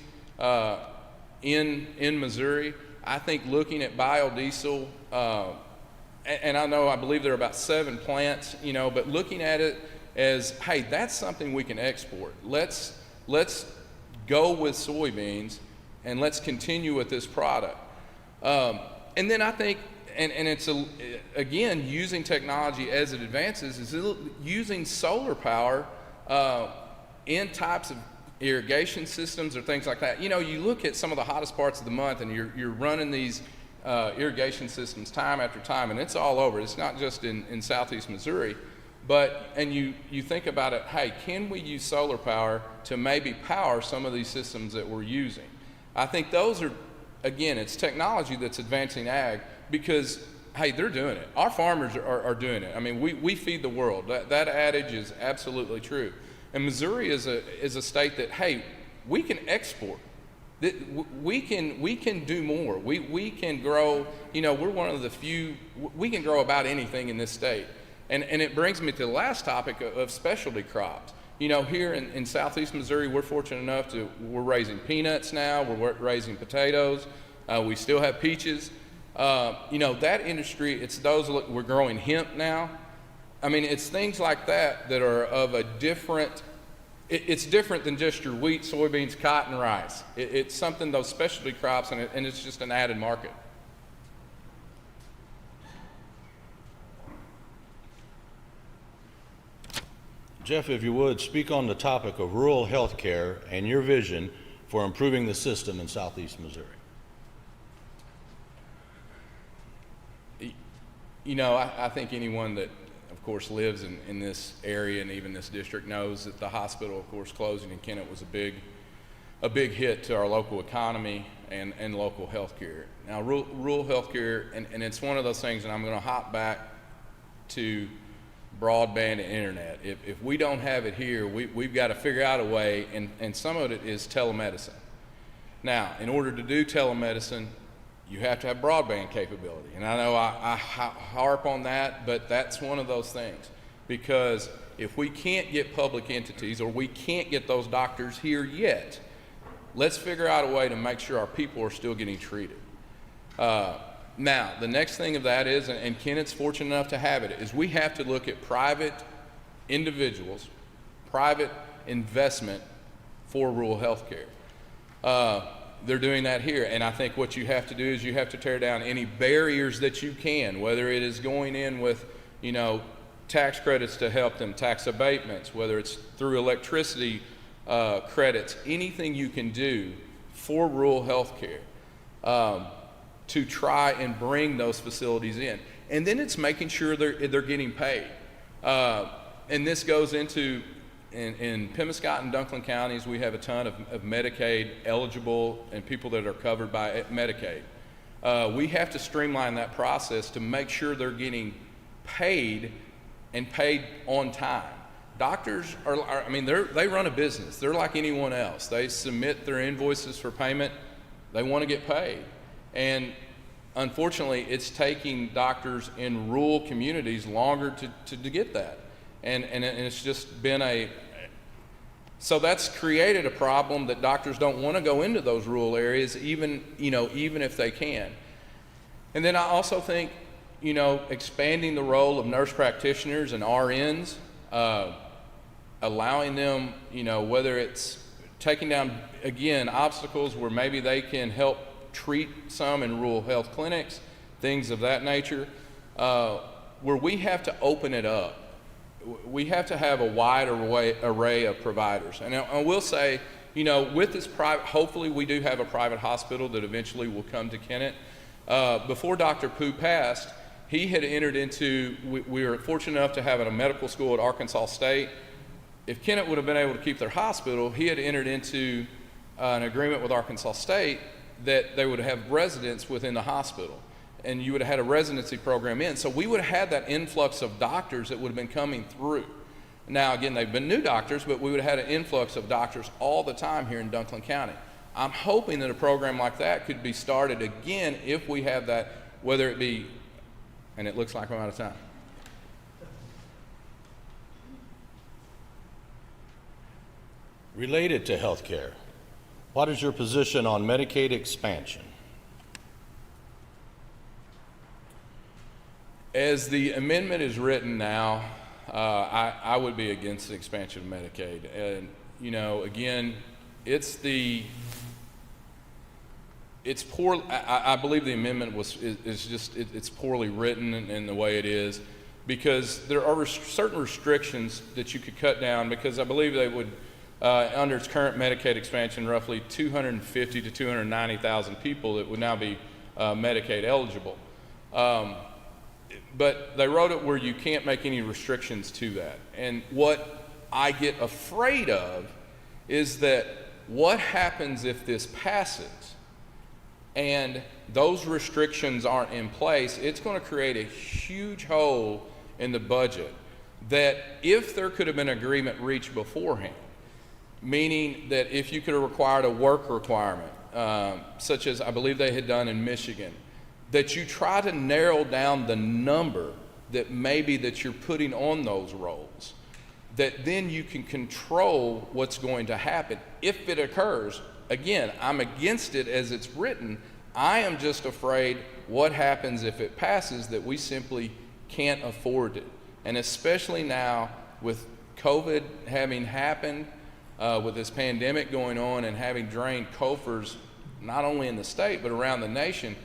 in Missouri. I think looking at biodiesel, and I believe there are about 7 plants, you know, but looking at it as, hey, that's something we can export. Let's go with soybeans, and let's continue with this product. And then I think, and it's again, using technology as it advances, is using solar power in types of irrigation systems or things like that. You know, you look at some of the hottest parts of the month, and you're running these irrigation systems time after time, and it's all over. It's not just in southeast Missouri, and you think about it, hey, can we use solar power to maybe power some of these systems that we're using? I think those are, again, it's technology that's advancing ag, because, hey, they're doing it. Our farmers are doing it. I mean, we feed the world. That adage is absolutely true. And Missouri is a state that, hey, we can export. We can do more. We can grow. You know, we're one of the few. We can grow about anything in this state. And it brings me to the last topic of specialty crops. You know, here in southeast Missouri, we're fortunate enough we're raising peanuts now. We're raising potatoes. We still have peaches. You know, that industry, it's those, we're growing hemp now. I mean, it's things like that are of a different, it's different than just your wheat, soybeans, cotton, rice. It's something, those specialty crops, and it's just an added market. Jeff, if you would, speak on the topic of rural health care and your vision for improving the system in southeast Missouri. You know, I think anyone that, of course, lives in this area and even this district knows that the hospital, of course, closing in Kennett was a big hit to our local economy and local health care. Now, rural health care, and it's one of those things, and I'm going to hop back to broadband and internet. If we don't have it here, we've got to figure out a way, and some of it is telemedicine. Now, in order to do telemedicine, you have to have broadband capability. And I know I harp on that, but that's one of those things. Because if we can't get public entities, or we can't get those doctors here yet, let's figure out a way to make sure our people are still getting treated. Now, the next thing of that is, and Kennett's fortunate enough to have it, is we have to look at private individuals, private investment for rural health care. They're doing that here, and I think what you have to do is you have to tear down any barriers that you can, whether it is going in with, tax credits to help them, tax abatements, whether it's through electricity credits, anything you can do for rural health care to try and bring those facilities in. And then it's making sure they're getting paid. And this goes into, in Pemiscot and Dunklin counties, we have a ton of Medicaid eligible and people that are covered by Medicaid. We have to streamline that process to make sure they're getting paid and paid on time. Doctors they run a business. They're like anyone else. They submit their invoices for payment. They want to get paid. And unfortunately, it's taking doctors in rural communities longer to get that. And it's just been so that's created a problem that doctors don't want to go into those rural areas, even if they can. And then I also think, expanding the role of nurse practitioners and RNs, allowing them, whether it's taking down, again, obstacles where maybe they can help treat some in rural health clinics, things of that nature, where we have to open it up. We have to have a wide array of providers. And I will say, with this private, hopefully we do have a private hospital that eventually will come to Kennett. Before Dr. Pooh passed, he had entered into, we were fortunate enough to have a medical school at Arkansas State. If Kennett would have been able to keep their hospital, he had entered into an agreement with Arkansas State that they would have residents within the hospital, and you would have had a residency program in. So we would have had that influx of doctors that would have been coming through. Now, again, they've been new doctors, but we would have had an influx of doctors all the time here in Dunklin County. I'm hoping that a program like that could be started again if we have that, whether it be, and it looks like I'm out of time. Related to health care, what is your position on Medicaid expansion? As the amendment is written now, I would be against the expansion of Medicaid. And, again, it's poor. I believe the amendment it's poorly written in the way it is, because there are certain restrictions that you could cut down, because I believe they would, under its current Medicaid expansion, roughly 250 to 290,000 people that would now be Medicaid eligible. But they wrote it where you can't make any restrictions to that. And what I get afraid of is that what happens if this passes and those restrictions aren't in place? It's going to create a huge hole in the budget that, if there could have been agreement reached beforehand, meaning that if you could have required a work requirement, such as I believe they had done in Michigan, that you try to narrow down the number that maybe that you're putting on those roles, that then you can control what's going to happen if it occurs. Again, I'm against it as it's written. I am just afraid what happens if it passes, that we simply can't afford it. And especially now with COVID having happened, with this pandemic going on and having drained coffers not only in the state but around the nation,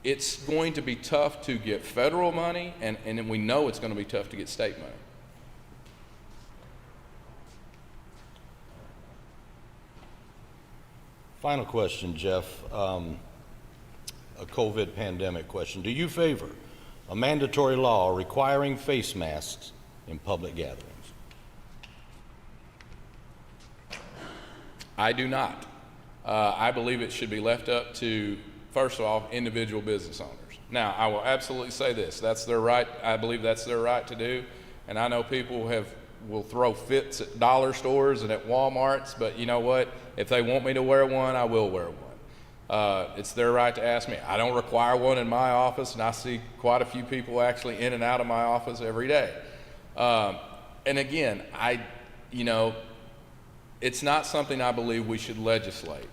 it's going to be tough to get federal money, and we know it's going to be tough to get state money. Final question, Jeff. A COVID pandemic question. Do you favor a mandatory law requiring face masks in public gatherings? I do not. I believe it should be left up to, first of all, individual business owners. Now, I will absolutely say this. That's their right. I believe that's their right to do. And I know people will throw fits at dollar stores and at Walmarts, but you know what? If they want me to wear one, I will wear one. It's their right to ask me. I don't require one in my office, and I see quite a few people actually in and out of my office every day. And again, it's not something I believe we should legislate.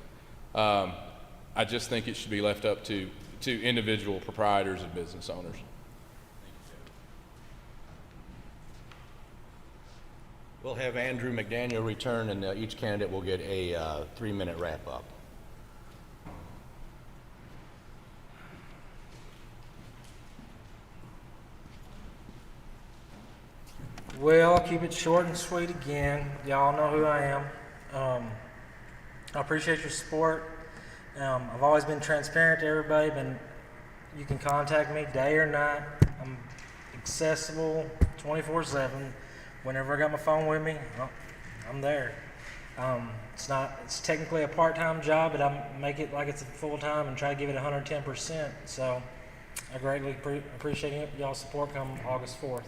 I just think it should be left up to to individual proprietors and business owners. We'll have Andrew McDaniel return, and each candidate will get a 3-minute wrap-up. Well, I'll keep it short and sweet again. Y'all know who I am. I appreciate your support. I've always been transparent to everybody. You can contact me day or night. I'm accessible 24/7. Whenever I got my phone with me, I'm there. It's technically a part-time job, but I make it like it's a full-time and try to give it 110%. So I greatly appreciate y'all's support come August 4th.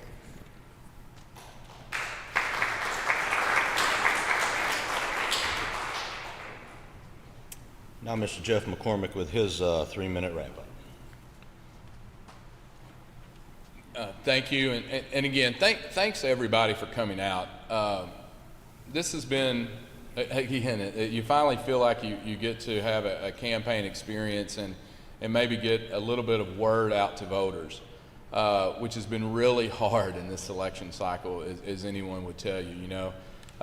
Now, Mr. Jeff McCormick with his 3-minute wrap-up. Thank you, and again, thanks to everybody for coming out. This has been, again, you finally feel like you get to have a campaign experience and maybe get a little bit of word out to voters, which has been really hard in this election cycle, as anyone would tell you. You know,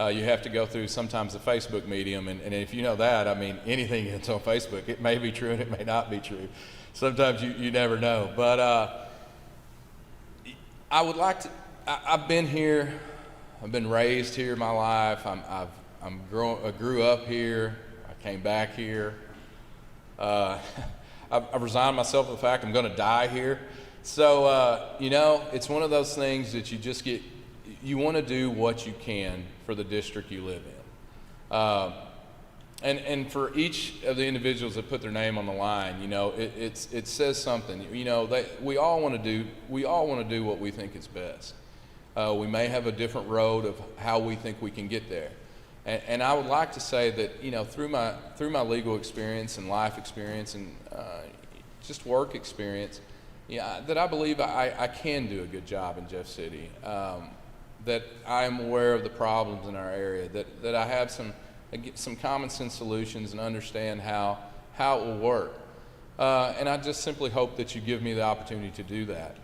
you have to go through sometimes the Facebook medium, and if you know that, I mean, anything that's on Facebook, it may be true and it may not be true. Sometimes you never know, but I would like to. I've been here. I've been raised here my life. I grew up here. I came back here. I've resigned myself to the fact I'm going to die here. So you know, it's one of those things that you just get. You want to do what you can for the district you live in, and for each of the individuals that put their name on the line, you know, it says something. You know, we all want to do what we think is best. We may have a different road of how we think we can get there, and I would like to say that, you know, through my legal experience and life experience and just work experience, yeah, that I believe I can do a good job in Jeff City. That I'm aware of the problems in our area, that I have some common sense solutions and understand how it will work. And I just simply hope that you give me the opportunity to do that.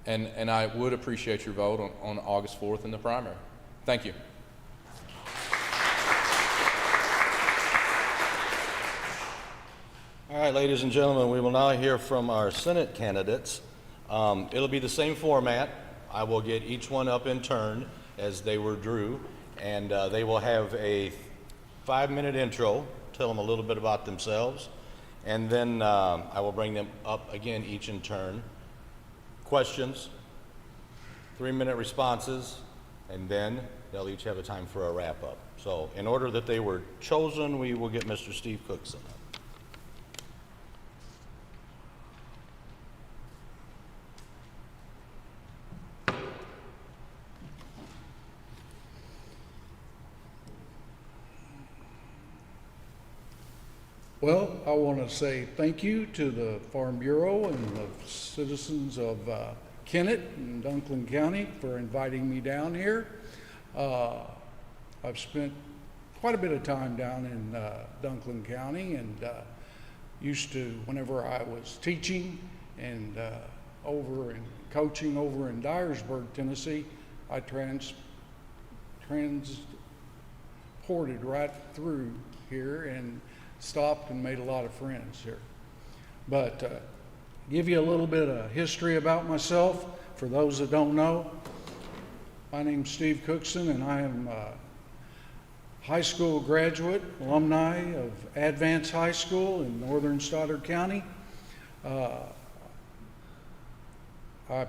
And I would appreciate your vote on August 4th in the primary. Thank you. All right, ladies and gentlemen, we will now hear from our Senate candidates. It'll be the same format. I will get each one up in turn as they were drew, and they will have a 5-minute intro, tell them a little bit about themselves, and then I will bring them up again each in turn. Questions, 3-minute responses, and then they'll each have a time for a wrap-up. So in order that they were chosen, we will get Mr. Steve Cookson up. Well, I want to say thank you to the Farm Bureau and the citizens of Kennett and Dunklin County for inviting me down here. I've spent quite a bit of time down in Dunklin County, and used to, whenever I was teaching and over and coaching over in Dyersburg, Tennessee, I transported right through here and stopped and made a lot of friends here. But give you a little bit of history about myself for those that don't know. My name's Steve Cookson, and I am a high school graduate, alumni of Advance High School in northern Stoddard County. I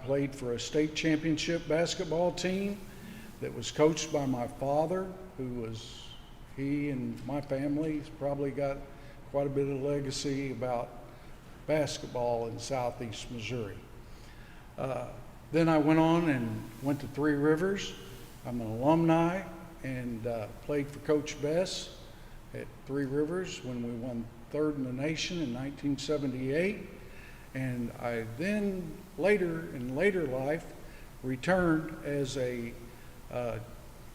played for a state championship basketball team that was coached by my father, he and my family's probably got quite a bit of legacy about basketball in southeast Missouri. Then I went on and went to Three Rivers. I'm an alumni and played for Coach Bess at Three Rivers when we won 3rd in the nation in 1978. And I then in later life returned as a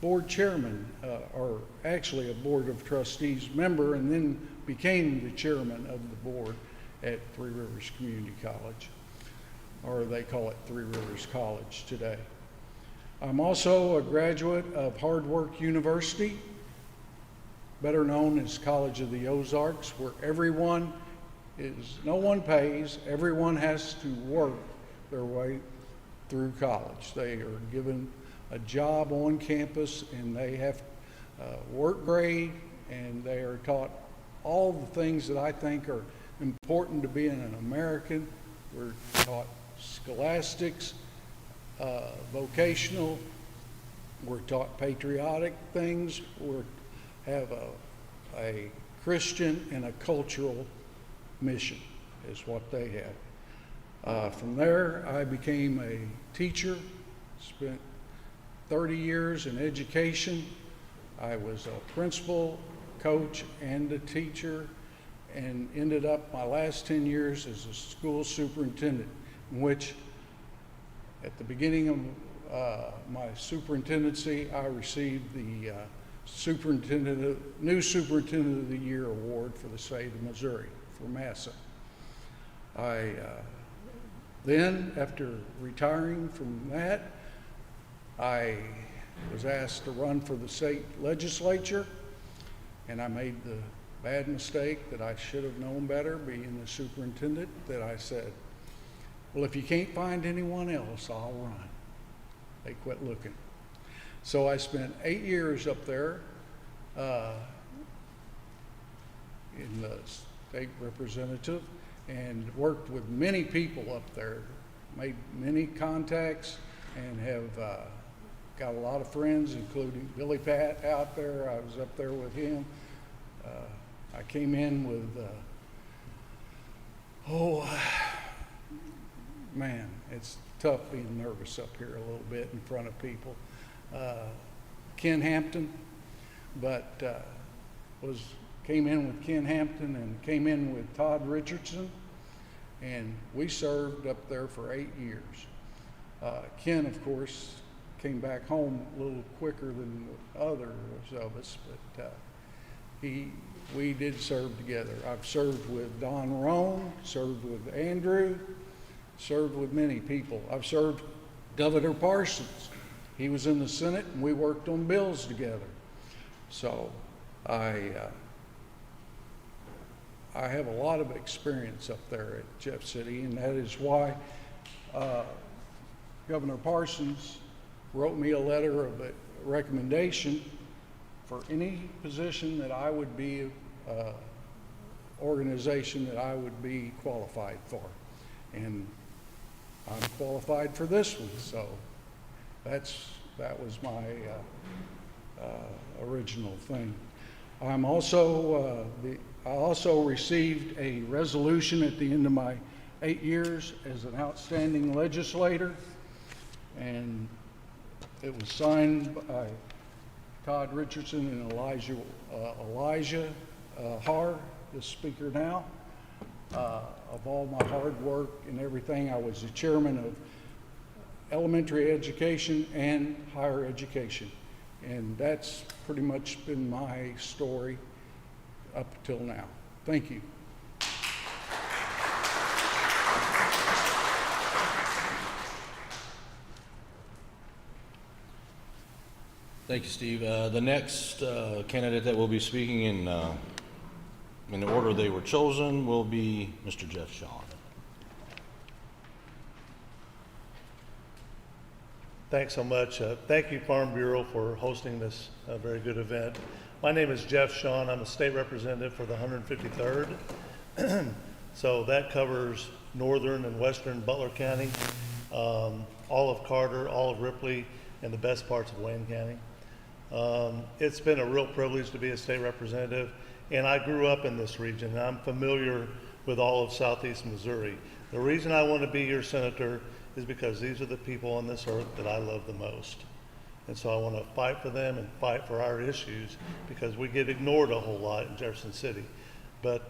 board chairman, or actually a board of trustees member, and then became the chairman of the board at Three Rivers Community College, or they call it Three Rivers College today. I'm also a graduate of Hard Work University, better known as College of the Ozarks, where no one pays, everyone has to work their way through college. They are given a job on campus, and they have work grade, and they are taught all the things that I think are important to being an American. We're taught scholastics, vocational, we're taught patriotic things, we have a Christian and a cultural mission is what they have. From there, I became a teacher, spent 30 years in education. I was a principal, coach, and a teacher, and ended up my last 10 years as a school superintendent, in which at the beginning of my superintendency, I received the new Superintendent of the Year award for the state of Missouri for Massa. Then, after retiring from that, I was asked to run for the state legislature, and I made the bad mistake that I should have known better, being the superintendent, that I said, well, if you can't find anyone else, I'll run. They quit looking. So I spent 8 years up there in the state representative, and worked with many people up there, made many contacts, and have got a lot of friends, including Billy Pat out there. I was up there with him. I came in with, man, it's tough being nervous up here a little bit in front of people. Ken Hampton, but came in with Ken Hampton and came in with Todd Richardson, and we served up there for 8 years. Ken, of course, came back home a little quicker than others of us, but we did serve together. I've served with Don Roan, served with Andrew, served with many people. I've served Governor Parsons. He was in the Senate, and we worked on bills together. So I have a lot of experience up there at Jeff City, and that is why Governor Parsons wrote me a letter of recommendation for any position that I would be, organization that I would be qualified for. And I'm qualified for this one, so that was my original thing. I also received a resolution at the end of my 8 years as an outstanding legislator, and it was signed by Todd Richardson and Elijah Har, the speaker now. Of all my hard work and everything, I was the chairman of elementary education and higher education. And that's pretty much been my story up till now. Thank you. Thank you, Steve. The next candidate that will be speaking in the order they were chosen will be Mr. Jeff Shawn. Thanks so much. Thank you, Farm Bureau, for hosting this very good event. My name is Jeff Shawn. I'm a state representative for the 153rd. So that covers northern and western Butler County, all of Carter, all of Ripley, and the best parts of Wayne County. It's been a real privilege to be a state representative, and I grew up in this region, and I'm familiar with all of southeast Missouri. The reason I want to be your senator is because these are the people on this earth that I love the most. And so I want to fight for them and fight for our issues, because we get ignored a whole lot in Jefferson City. But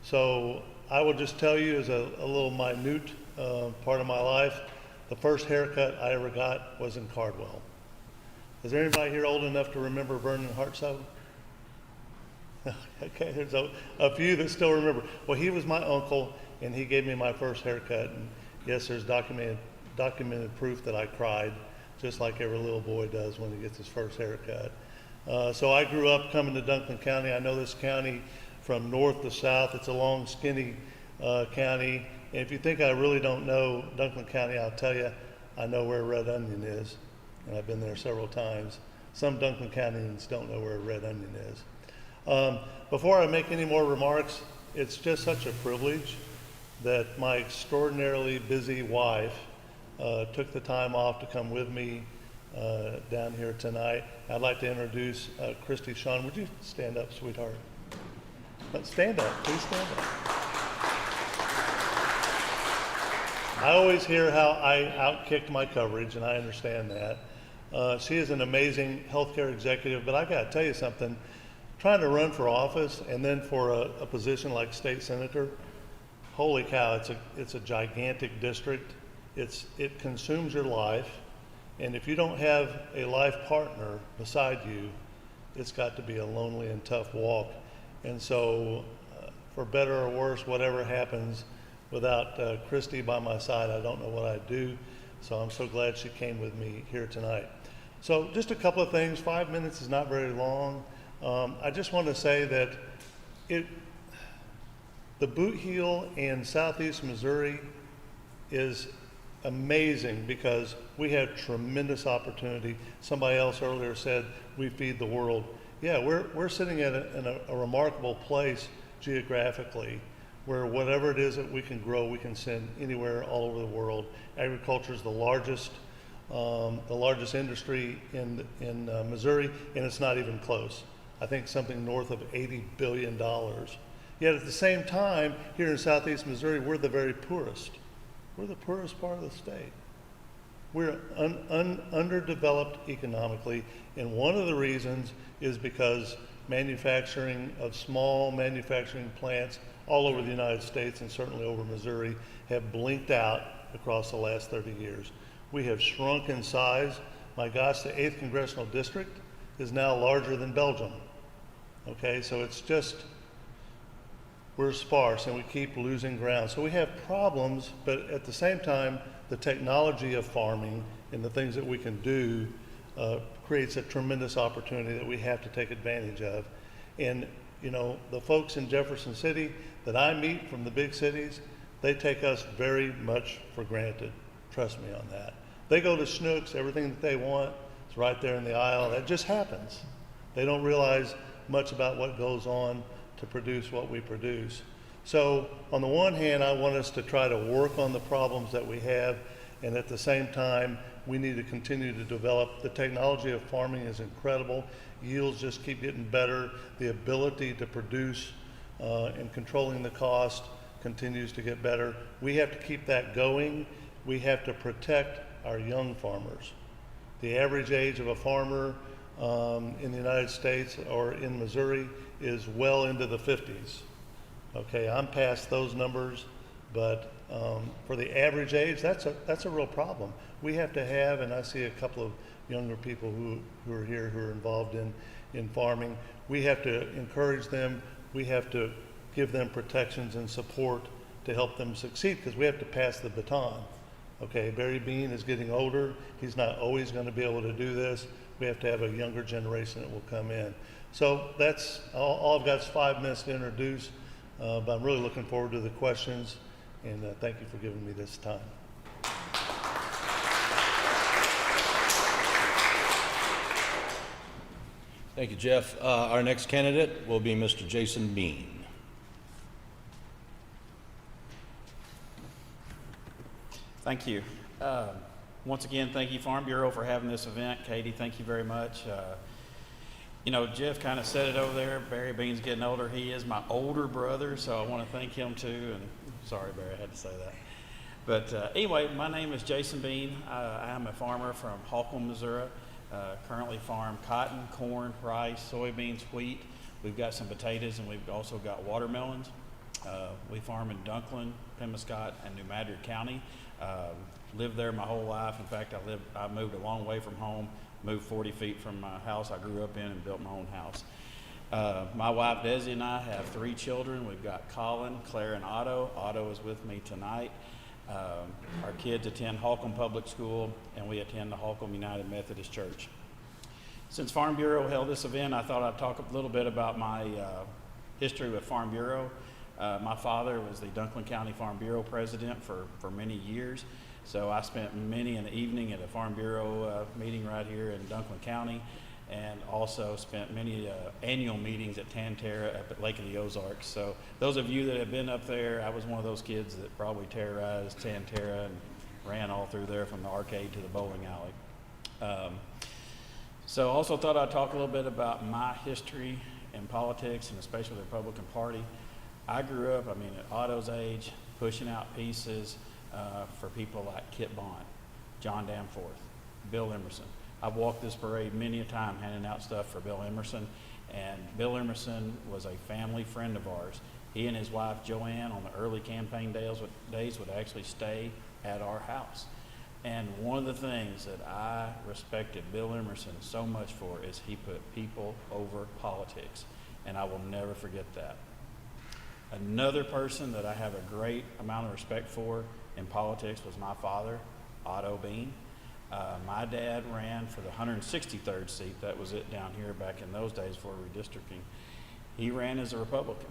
so I will just tell you, as a little minute part of my life, the first haircut I ever got was in Cardwell. Is there anybody here old enough to remember Vernon Hartsoe? Okay, there's a few that still remember. Well, he was my uncle, and he gave me my first haircut. And yes, there's documented proof that I cried, just like every little boy does when he gets his first haircut. So I grew up coming to Dunklin County. I know this county from north to south. It's a long, skinny county. And if you think I really don't know Dunklin County, I'll tell you, I know where Red Onion is, and I've been there several times. Some Dunklin Countyans don't know where Red Onion is. Before I make any more remarks, it's just such a privilege that my extraordinarily busy wife took the time off to come with me down here tonight. I'd like to introduce Christy Sean. Would you stand up, sweetheart? Stand up, please stand up. I always hear how I outkicked my coverage, and I understand that. She is an amazing healthcare executive, but I got to tell you something. Trying to run for office and then for a position like state senator, holy cow, it's a gigantic district. It consumes your life, and if you don't have a life partner beside you, it's got to be a lonely and tough walk. And so, for better or worse, whatever happens, without Christy by my side, I don't know what I'd do. So I'm so glad she came with me here tonight. So just a couple of things. 5 minutes is not very long. I just want to say that the boot heel in southeast Missouri is amazing because we have tremendous opportunity. Somebody else earlier said we feed the world. Yeah, we're sitting in a remarkable place geographically, where whatever it is that we can grow, we can send anywhere all over the world. Agriculture is the largest industry in Missouri, and it's not even close. I think something north of $80 billion. Yet at the same time, here in southeast Missouri, we're the very poorest. We're the poorest part of the state. We're underdeveloped economically, and one of the reasons is because manufacturing of small manufacturing plants all over the United States and certainly over Missouri have blinked out across the last 30 years. We have shrunk in size. My gosh, the 8th Congressional District is now larger than Belgium. Okay, so it's just, we're sparse and we keep losing ground. So we have problems, but at the same time, the technology of farming and the things that we can do creates a tremendous opportunity that we have to take advantage of. And you know, the folks in Jefferson City that I meet from the big cities, they take us very much for granted. Trust me on that. They go to Schnucks, everything that they want is right there in the aisle. That just happens. They don't realize much about what goes on to produce what we produce. So on the one hand, I want us to try to work on the problems that we have, and at the same time, we need to continue to develop. The technology of farming is incredible. Yields just keep getting better. The ability to produce and controlling the cost continues to get better. We have to keep that going. We have to protect our young farmers. The average age of a farmer in the United States or in Missouri is well into the 50s. Okay, I'm past those numbers, but for the average age, that's a real problem. We have to have, and I see a couple of younger people who are here who are involved in farming. We have to encourage them. We have to give them protections and support to help them succeed, because we have to pass the baton. Okay, Barry Bean is getting older. He's not always going to be able to do this. We have to have a younger generation that will come in. So that's all I've got is 5 minutes to introduce, but I'm really looking forward to the questions, and thank you for giving me this time. Thank you, Jeff. Our next candidate will be Mr. Jason Bean. Thank you. Once again, thank you, Farm Bureau, for having this event. Katie, thank you very much. You know, Jeff kind of said it over there. Barry Bean's getting older. He is my older brother, so I want to thank him too. And sorry, Barry, I had to say that. But anyway, my name is Jason Bean. I am a farmer from Holcomb, Missouri. Currently farm cotton, corn, rice, soybeans, wheat. We've got some potatoes, and we've also got watermelons. We farm in Dunklin, Pemiscot, and New Madrid County. Lived there my whole life. In fact, I moved a long way from home moved 40 feet from my house I grew up in and built my own house. My wife Desi and I have 3 children. We've got Colin, Claire, and Otto. Otto is with me tonight. Our kids attend Holcomb Public School, and we attend the Holcomb United Methodist Church. Since Farm Bureau held this event, I thought I'd talk a little bit about my history with Farm Bureau. My father was the Dunklin County Farm Bureau president for many years, so I spent many an evening at a Farm Bureau meeting right here in Dunklin County, and also spent many annual meetings at Tantera up at Lake of the Ozarks. So those of you that have been up there, I was one of those kids that probably terrorized Tantera and ran all through there from the arcade to the bowling alley. So also thought I'd talk a little bit about my history in politics, and especially the Republican Party. I grew up, at Otto's age, pushing out pieces for people like Kit Bond, John Danforth, Bill Emerson. I've walked this parade many a time handing out stuff for Bill Emerson, and Bill Emerson was a family friend of ours. He and his wife Joanne on the early campaign days would actually stay at our house. And one of the things that I respected Bill Emerson so much for is he put people over politics, and I will never forget that. Another person that I have a great amount of respect for in politics was my father, Otto Bean. My dad ran for the 163rd seat. That was it down here back in those days for redistricting. He ran as a Republican.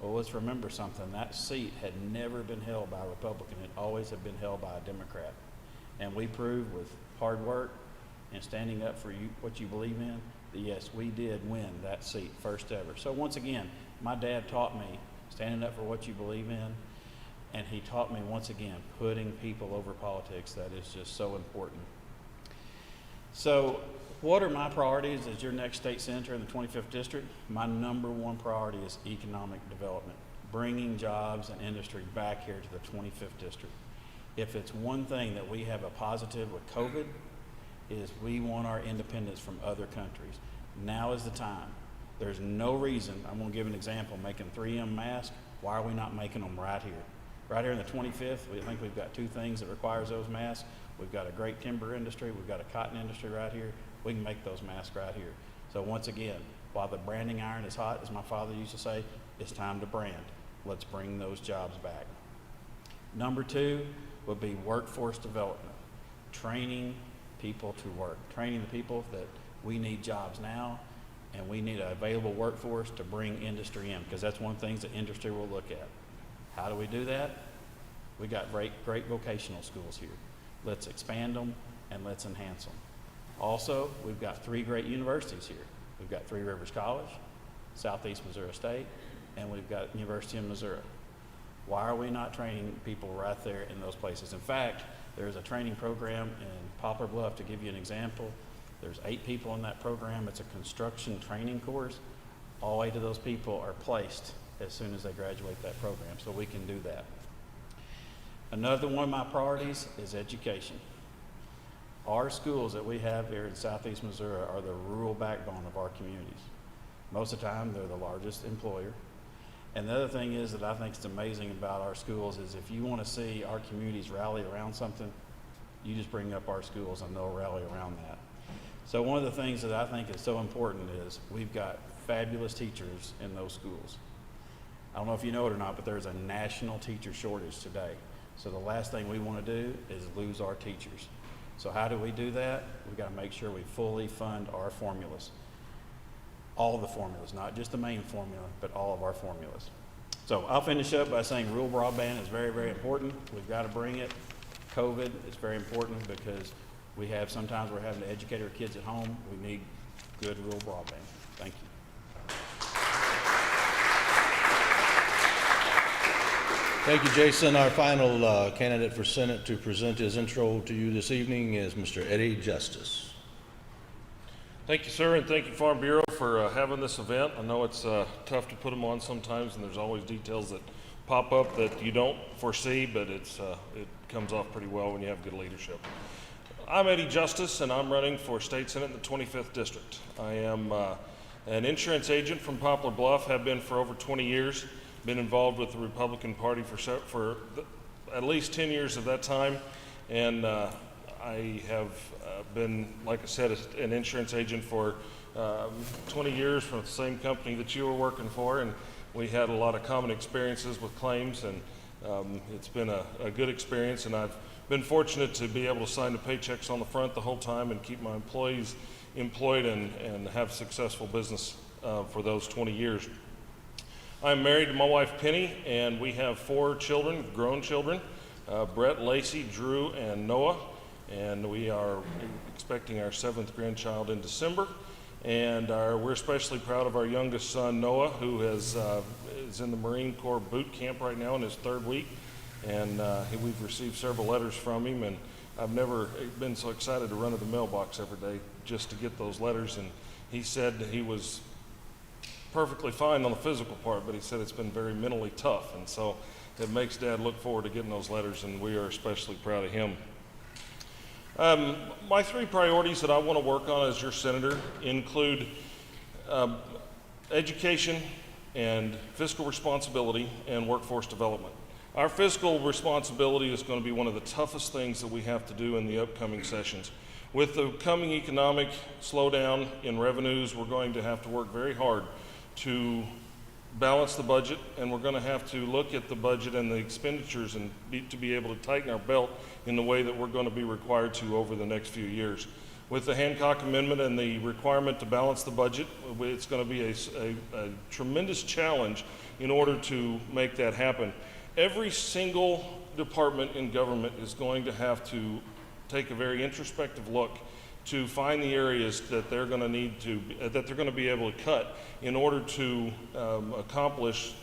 Well, let's remember something. That seat had never been held by a Republican. It always had been held by a Democrat. And we proved with hard work and standing up for what you believe in, that yes, we did win that seat, first ever. So once again, my dad taught me standing up for what you believe in, and he taught me once again putting people over politics. That is just so important. So what are my priorities as your next state senator in the 25th district? My number one priority is economic development, bringing jobs and industry back here to the 25th district. If it's one thing that we have a positive with COVID, is we want our independence from other countries. Now is the time. There's no reason, I'm gonna give an example, making 3M masks. Why are we not making them right here? Right here in the 25th, we think we've got 2 things that requires those masks. We've got a great timber industry, we've got a cotton industry right here. We can make those masks right here. So once again, while the branding iron is hot, as my father used to say, it's time to brand. Let's bring those jobs back. Number 2 would be workforce development, training people to work, training the people that we need jobs now, and we need an available workforce to bring industry in, because that's one of the things that industry will look at. How do we do that? We got great vocational schools here. Let's expand them and let's enhance them. Also, we've got 3 great universities here. We've got Three Rivers College, Southeast Missouri State, and we've got University of Missouri. Why are we not training people right there in those places? In fact, there's a training program in Poplar Bluff. To give you an example, there's 8 people in that program. It's a construction training course. All 8 of those people are placed as soon as they graduate that program, so we can do that. Another one of my priorities is education. Our schools that we have here in Southeast Missouri are the rural backbone of our communities. Most of the time, they're the largest employer. And the other thing is that I think is amazing about our schools is if you want to see our communities rally around something, you just bring up our schools and they'll rally around that. So one of the things that I think is so important is we've got fabulous teachers in those schools. I don't know if you know it or not, but there's a national teacher shortage today. So the last thing we want to do is lose our teachers. So how do we do that? We've got to make sure we fully fund our formulas. All the formulas, not just the main formula, but all of our formulas. So I'll finish up by saying rural broadband is very, very important. We've got to bring it. COVID is very important because sometimes we're having to educate our kids at home. We need good rural broadband. Thank you. Thank you, Jason. Our final candidate for Senate to present his intro to you this evening is Mr. Eddie Justice. Thank you, sir, and thank you, Farm Bureau, for having this event. I know it's tough to put them on sometimes, and there's always details that pop up that you don't foresee, but it comes off pretty well when you have good leadership. I'm Eddie Justice, and I'm running for State Senate in the 25th District. I am an insurance agent from Poplar Bluff, have been for over 20 years. Been involved with the Republican Party for at least 10 years of that time, and I have been, like I said, an insurance agent for 20 years for the same company that you were working for, and we had a lot of common experiences with claims, and it's been a good experience, and I've been fortunate to be able to sign the paychecks on the front the whole time and keep my employees employed and have successful business for those 20 years. I'm married to my wife Penny, and we have 4 children, grown children, Brett, Lacey, Drew, and Noah, and we are expecting our 7th grandchild in December. And we're especially proud of our youngest son, Noah, who is in the Marine Corps boot camp right now in his 3rd week. And we've received several letters from him, and I've never been so excited to run to the mailbox every day just to get those letters. And he said that he was perfectly fine on the physical part, but he said it's been very mentally tough. And so it makes Dad look forward to getting those letters, and we are especially proud of him. My 3 priorities that I want to work on as your senator include education and fiscal responsibility and workforce development. Our fiscal responsibility is going to be one of the toughest things that we have to do in the upcoming sessions. With the coming economic slowdown in revenues, we're going to have to work very hard to balance the budget, and we're going to have to look at the budget and the expenditures and to be able to tighten our belt in the way that we're going to be required to over the next few years. With the Hancock Amendment and the requirement to balance the budget, it's going to be a tremendous challenge in order to make that happen. Every single department in government is going to have to take a very introspective look to find the areas that they're going to need to, that they're going to be able to cut in order to accomplish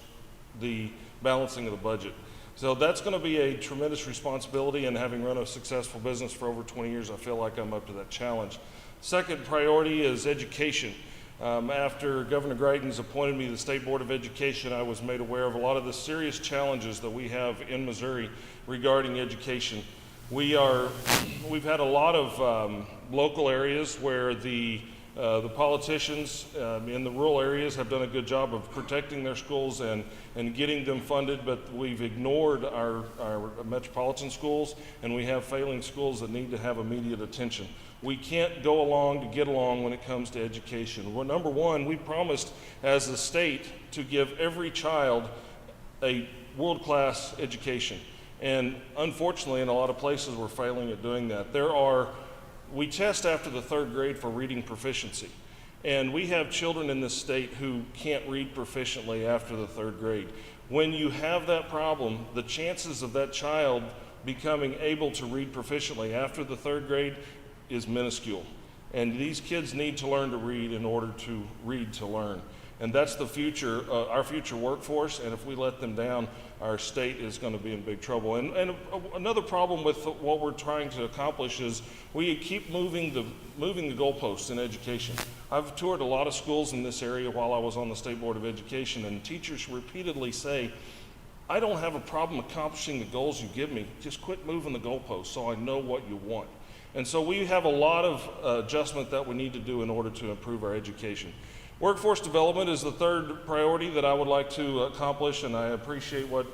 the balancing of the budget. So that's going to be a tremendous responsibility, and having run a successful business for over 20 years, I feel like I'm up to that challenge. Second priority is education. After Governor Greitens appointed me to the State Board of Education, I was made aware of a lot of the serious challenges that we have in Missouri regarding education. We've had a lot of local areas where the politicians in the rural areas have done a good job of protecting their schools and getting them funded, but we've ignored our metropolitan schools, and we have failing schools that need to have immediate attention. We can't go along to get along when it comes to education. Well, number one, we promised as a state to give every child a world-class education. And unfortunately, in a lot of places, we're failing at doing that. We test after the 3rd grade for reading proficiency. And we have children in this state who can't read proficiently after the 3rd grade. When you have that problem, the chances of that child becoming able to read proficiently after the 3rd grade is minuscule. And these kids need to learn to read in order to read to learn. And that's the future, our future workforce, and if we let them down, our state is going to be in big trouble. And another problem with what we're trying to accomplish is we keep moving the goalposts in education. I've toured a lot of schools in this area while I was on the State Board of Education, and teachers repeatedly say, I don't have a problem accomplishing the goals you give me, just quit moving the goalposts so I know what you want. And so we have a lot of adjustment that we need to do in order to improve our education. Workforce development is the 3rd priority that I would like to accomplish, and I appreciate what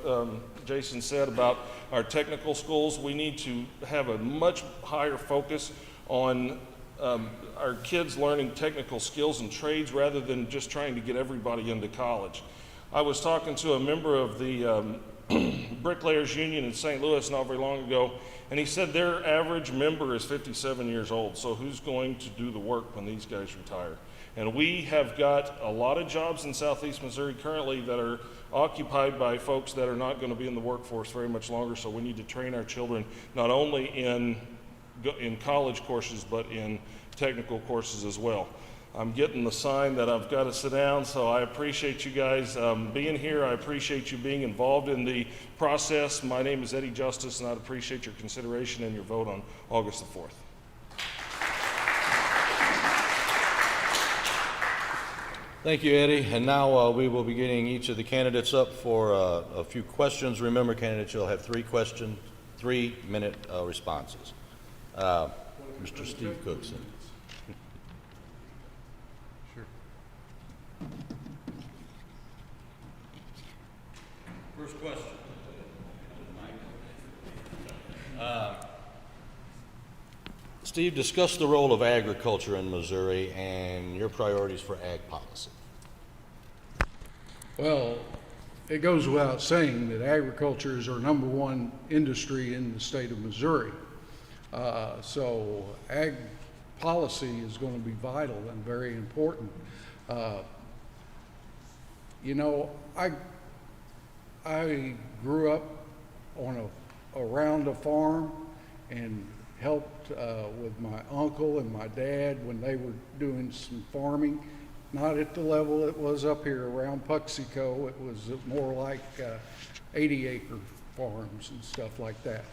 Jason said about our technical schools. We need to have a much higher focus on our kids learning technical skills and trades rather than just trying to get everybody into college. I was talking to a member of the Bricklayers Union in St. Louis not very long ago, and he said their average member is 57 years old, so who's going to do the work when these guys retire? And we have got a lot of jobs in Southeast Missouri currently that are occupied by folks that are not going to be in the workforce very much longer, so we need to train our children not only in college courses but in technical courses as well. I'm getting the sign that I've got to sit down, so I appreciate you guys being here. I appreciate you being involved in the process. My name is Eddie Justice, and I'd appreciate your consideration and your vote on August the 4th. Thank you, Eddie. And now we will be getting each of the candidates up for a few questions. Remember, candidates, you'll have 3 questions, 3-minute responses. Mr. Steve Cookson. First question. Steve, discuss the role of agriculture in Missouri and your priorities for ag policy. Well, it goes without saying that agriculture is our number one industry in the state of Missouri. So ag policy is going to be vital and very important. You know, I grew up around a farm and helped with my uncle and my dad when they were doing some farming. Not at the level it was up here around Puxico. It was more like 80-acre farms and stuff like that.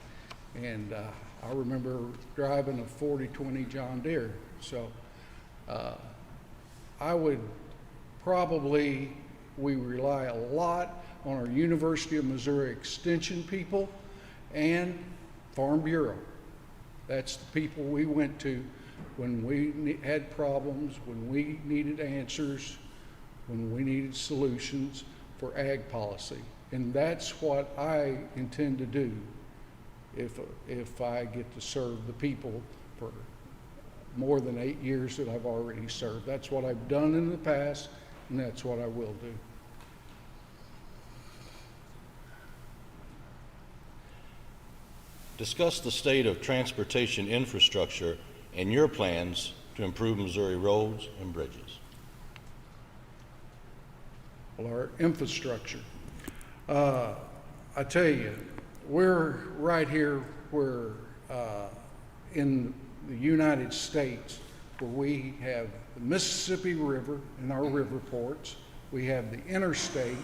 And I remember driving a 40-20 John Deere. So I would probably, we rely a lot on our University of Missouri Extension people and Farm Bureau. That's the people we went to when we had problems, when we needed answers, when we needed solutions for ag policy. And that's what I intend to do if I get to serve the people for more than 8 years that I've already served. That's what I've done in the past, and that's what I will do. Discuss the state of transportation infrastructure and your plans to improve Missouri roads and bridges. Well, our infrastructure. I tell you, we're right here where in the United States where we have the Mississippi River and our river ports, we have the interstate,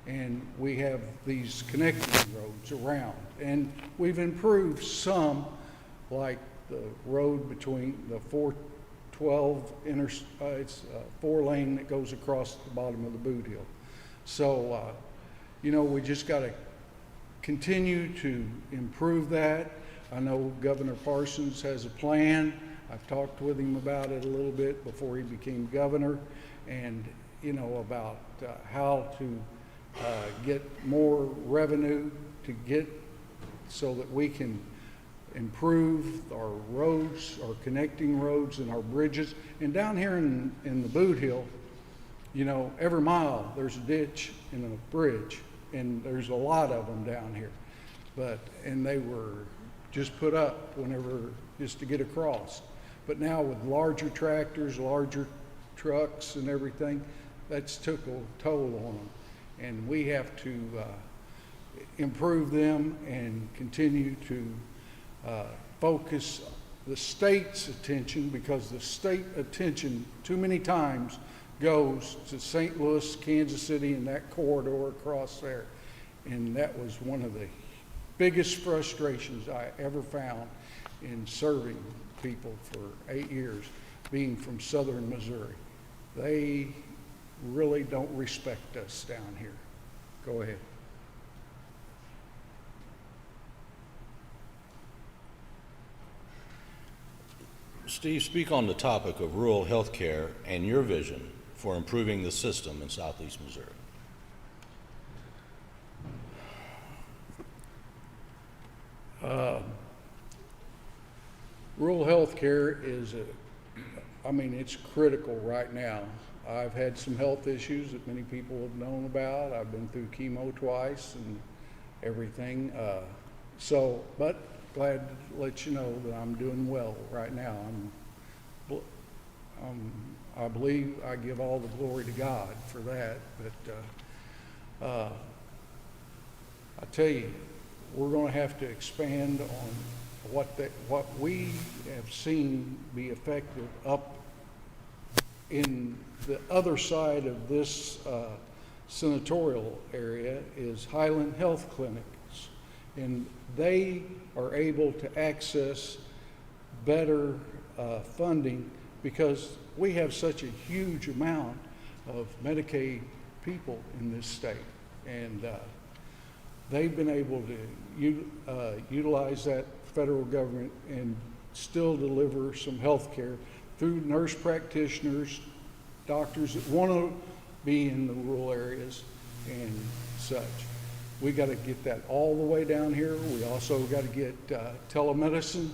and we have these connecting roads around. And we've improved some, like the road between the 412, it's a 4-lane that goes across the bottom of the boot hill. So, you know, we just got to continue to improve that. I know Governor Parsons has a plan. I've talked with him about it a little bit before he became governor, and, you know, about how to get more revenue to get so that we can improve our roads, our connecting roads and our bridges. And down here in the boot hill, you know, every mile there's a ditch and a bridge, and there's a lot of them down here. And they were just put up whenever, just to get across. But now with larger tractors, larger trucks and everything, that's took a toll on them. And we have to improve them and continue to focus the state's attention, because the state attention too many times goes to St. Louis, Kansas City, and that corridor across there. And that was one of the biggest frustrations I ever found in serving people for 8 years, being from southern Missouri. They really don't respect us down here. Go ahead. Steve, speak on the topic of rural health care and your vision for improving the system in southeast Missouri. Rural health care is it's critical right now. I've had some health issues that many people have known about. I've been through chemo twice and everything. But glad to let you know that I'm doing well right now. I believe I give all the glory to God for that. But I tell you, we're going to have to expand on what we have seen be effective up in the other side of this senatorial area is Highland Health Clinics, and they are able to access better funding because we have such a huge amount of Medicaid people in this state, and they've been able to utilize that federal government and still deliver some health care through nurse practitioners, doctors that want to be in the rural areas and such. We got to get that all the way down here. We also got to get telemedicine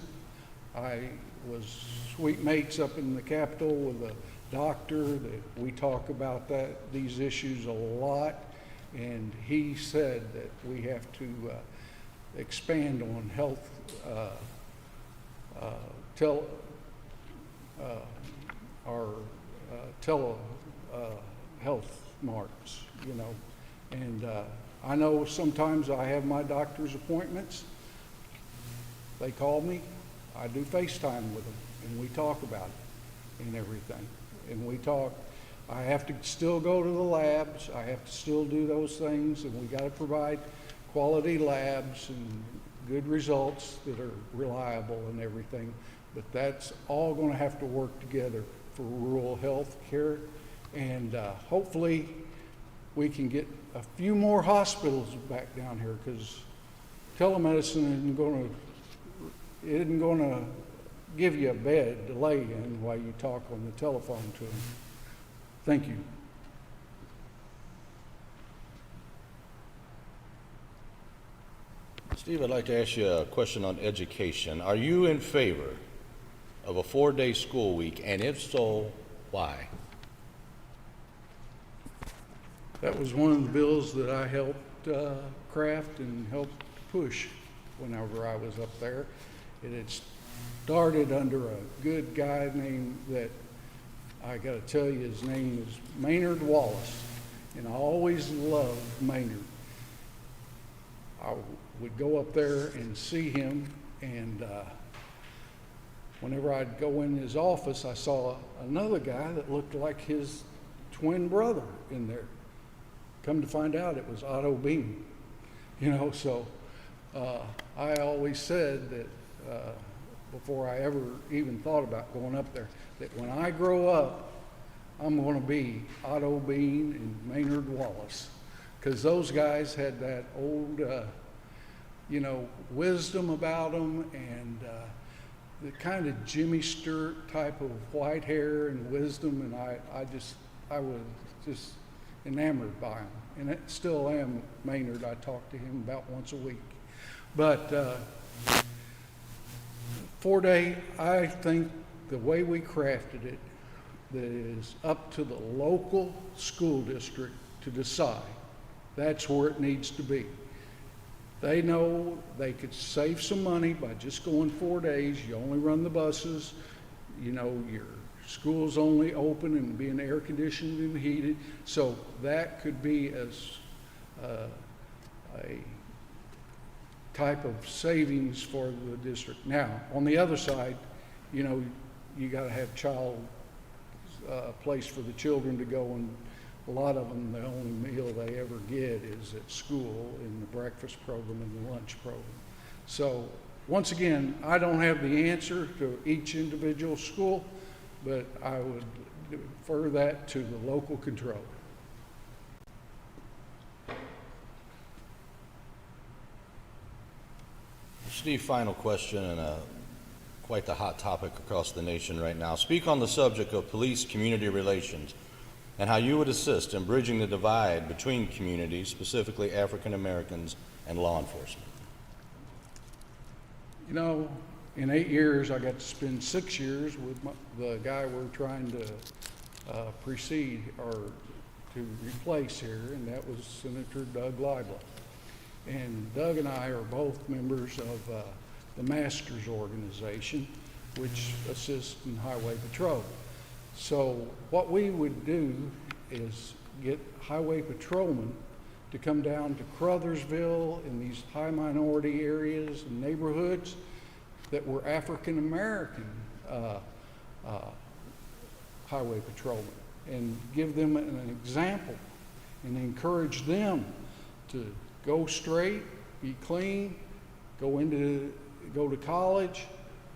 I was sweet mates up in the Capitol with a doctor that we talk about these issues a lot, and he said that we have to expand on health, health marks, you know. And I know sometimes I have my doctor's appointments. They call me. I do FaceTime with them, and we talk about it and everything. And we talk. I have to still go to the labs. I have to still do those things, and we got to provide quality labs and good results that are reliable and everything. But that's all going to have to work together for rural health care, and hopefully we can get a few more hospitals back down here, because telemedicine isn't going to give you a bed to lay in while you talk on the telephone to them. Thank you. Steve, I'd like to ask you a question on education. Are you in favor of a 4-day school week, and if so, why? That was one of the bills that I helped craft and helped push whenever I was up there. It had started under a good guy named that, I got to tell you, his name is Maynard Wallace, and I always loved Maynard. I would go up there and see him, and whenever I'd go in his office, I saw another guy that looked like his twin brother in there. Come to find out, it was Otto Beam. You know, so I always said that before I ever even thought about going up there, that when I grow up, I'm going to be Otto Beam and Maynard Wallace, because those guys had that old, you know, wisdom about them, and the kind of Jimmy Stewart type of white hair and wisdom, and I was just enamored by him, and I still am Maynard. I talk to him about once a week. But 4-day, I think the way we crafted it, that it is up to the local school district to decide. That's where it needs to be. They know they could save some money by just going 4 days. You only run the buses, you know, your school's only open and being air conditioned and heated. So that could be as a type of savings for the district. Now, on the other side, you know, you got to have place for the children to go, and a lot of them, the only meal they ever get is at school in the breakfast program and the lunch program. So once again, I don't have the answer to each individual school, but I would defer that to the local control. Steve, final question, and quite the hot topic across the nation right now. Speak on the subject of police-community relations and how you would assist in bridging the divide between communities, specifically African Americans and law enforcement. You know, in 8 years, I got to spend 6 years with the guy we're trying to precede or to replace here, and that was Senator Doug Libel. And Doug and I are both members of the Masters organization, which assists in highway patrol. So what we would do is get highway patrolmen to come down to Crothersville in these high minority areas and neighborhoods that were African American highway patrolmen, and give them an example and encourage them to go straight, be clean, go to college,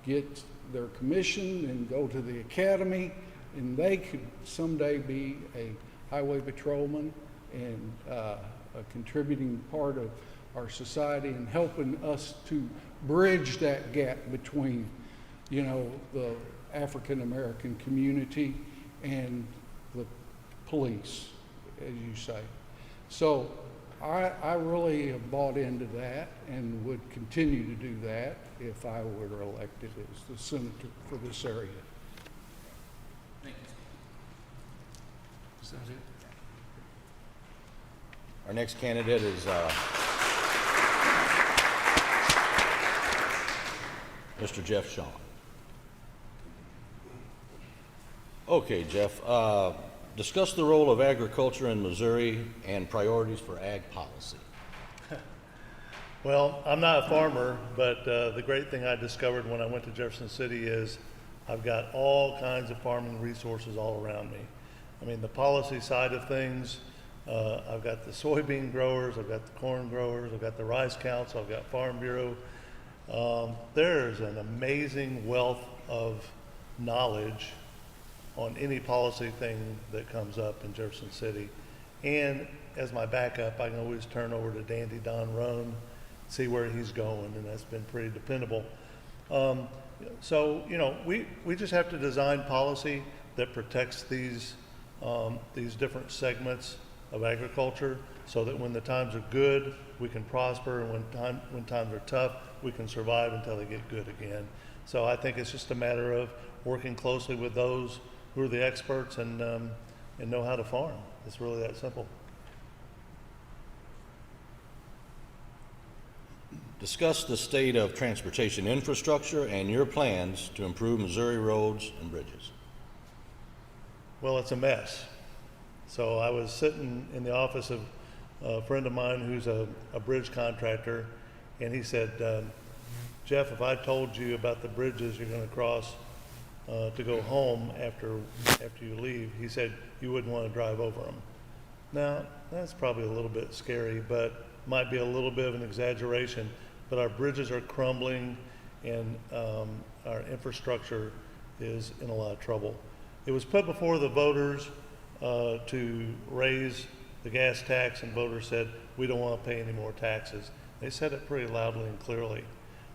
get their commission, and go to the academy, and they could someday be a highway patrolman and a contributing part of our society and helping us to bridge that gap between, you know, the African American community and the police, as you say. So I really have bought into that and would continue to do that if I were elected as the senator for this area. Thank you. Sounds good. Our next candidate is Mr. Jeff Shawn. Okay, Jeff, discuss the role of agriculture in Missouri and priorities for ag policy. Well, I'm not a farmer, but the great thing I discovered when I went to Jefferson City is I've got all kinds of farming resources all around me. I mean, the policy side of things, I've got the soybean growers, I've got the corn growers, I've got the rice council, I've got Farm Bureau. There's an amazing wealth of knowledge on any policy thing that comes up in Jefferson City. And as my backup, I can always turn over to Dandy Don Roan, see where he's going, and that's been pretty dependable. So, you know, we just have to design policy that protects these different segments of agriculture so that when the times are good, we can prosper, and when times are tough, we can survive until they get good again. So I think it's just a matter of working closely with those who are the experts and know how to farm. It's really that simple. Discuss the state of transportation infrastructure and your plans to improve Missouri roads and bridges. Well, it's a mess. So I was sitting in the office of a friend of mine who's a bridge contractor, and he said, Jeff, if I told you about the bridges you're going to cross to go home after you leave, he said you wouldn't want to drive over them. Now, that's probably a little bit scary, but might be a little bit of an exaggeration, but our bridges are crumbling and our infrastructure is in a lot of trouble. It was put before the voters to raise the gas tax, and voters said, we don't want to pay any more taxes. They said it pretty loudly and clearly.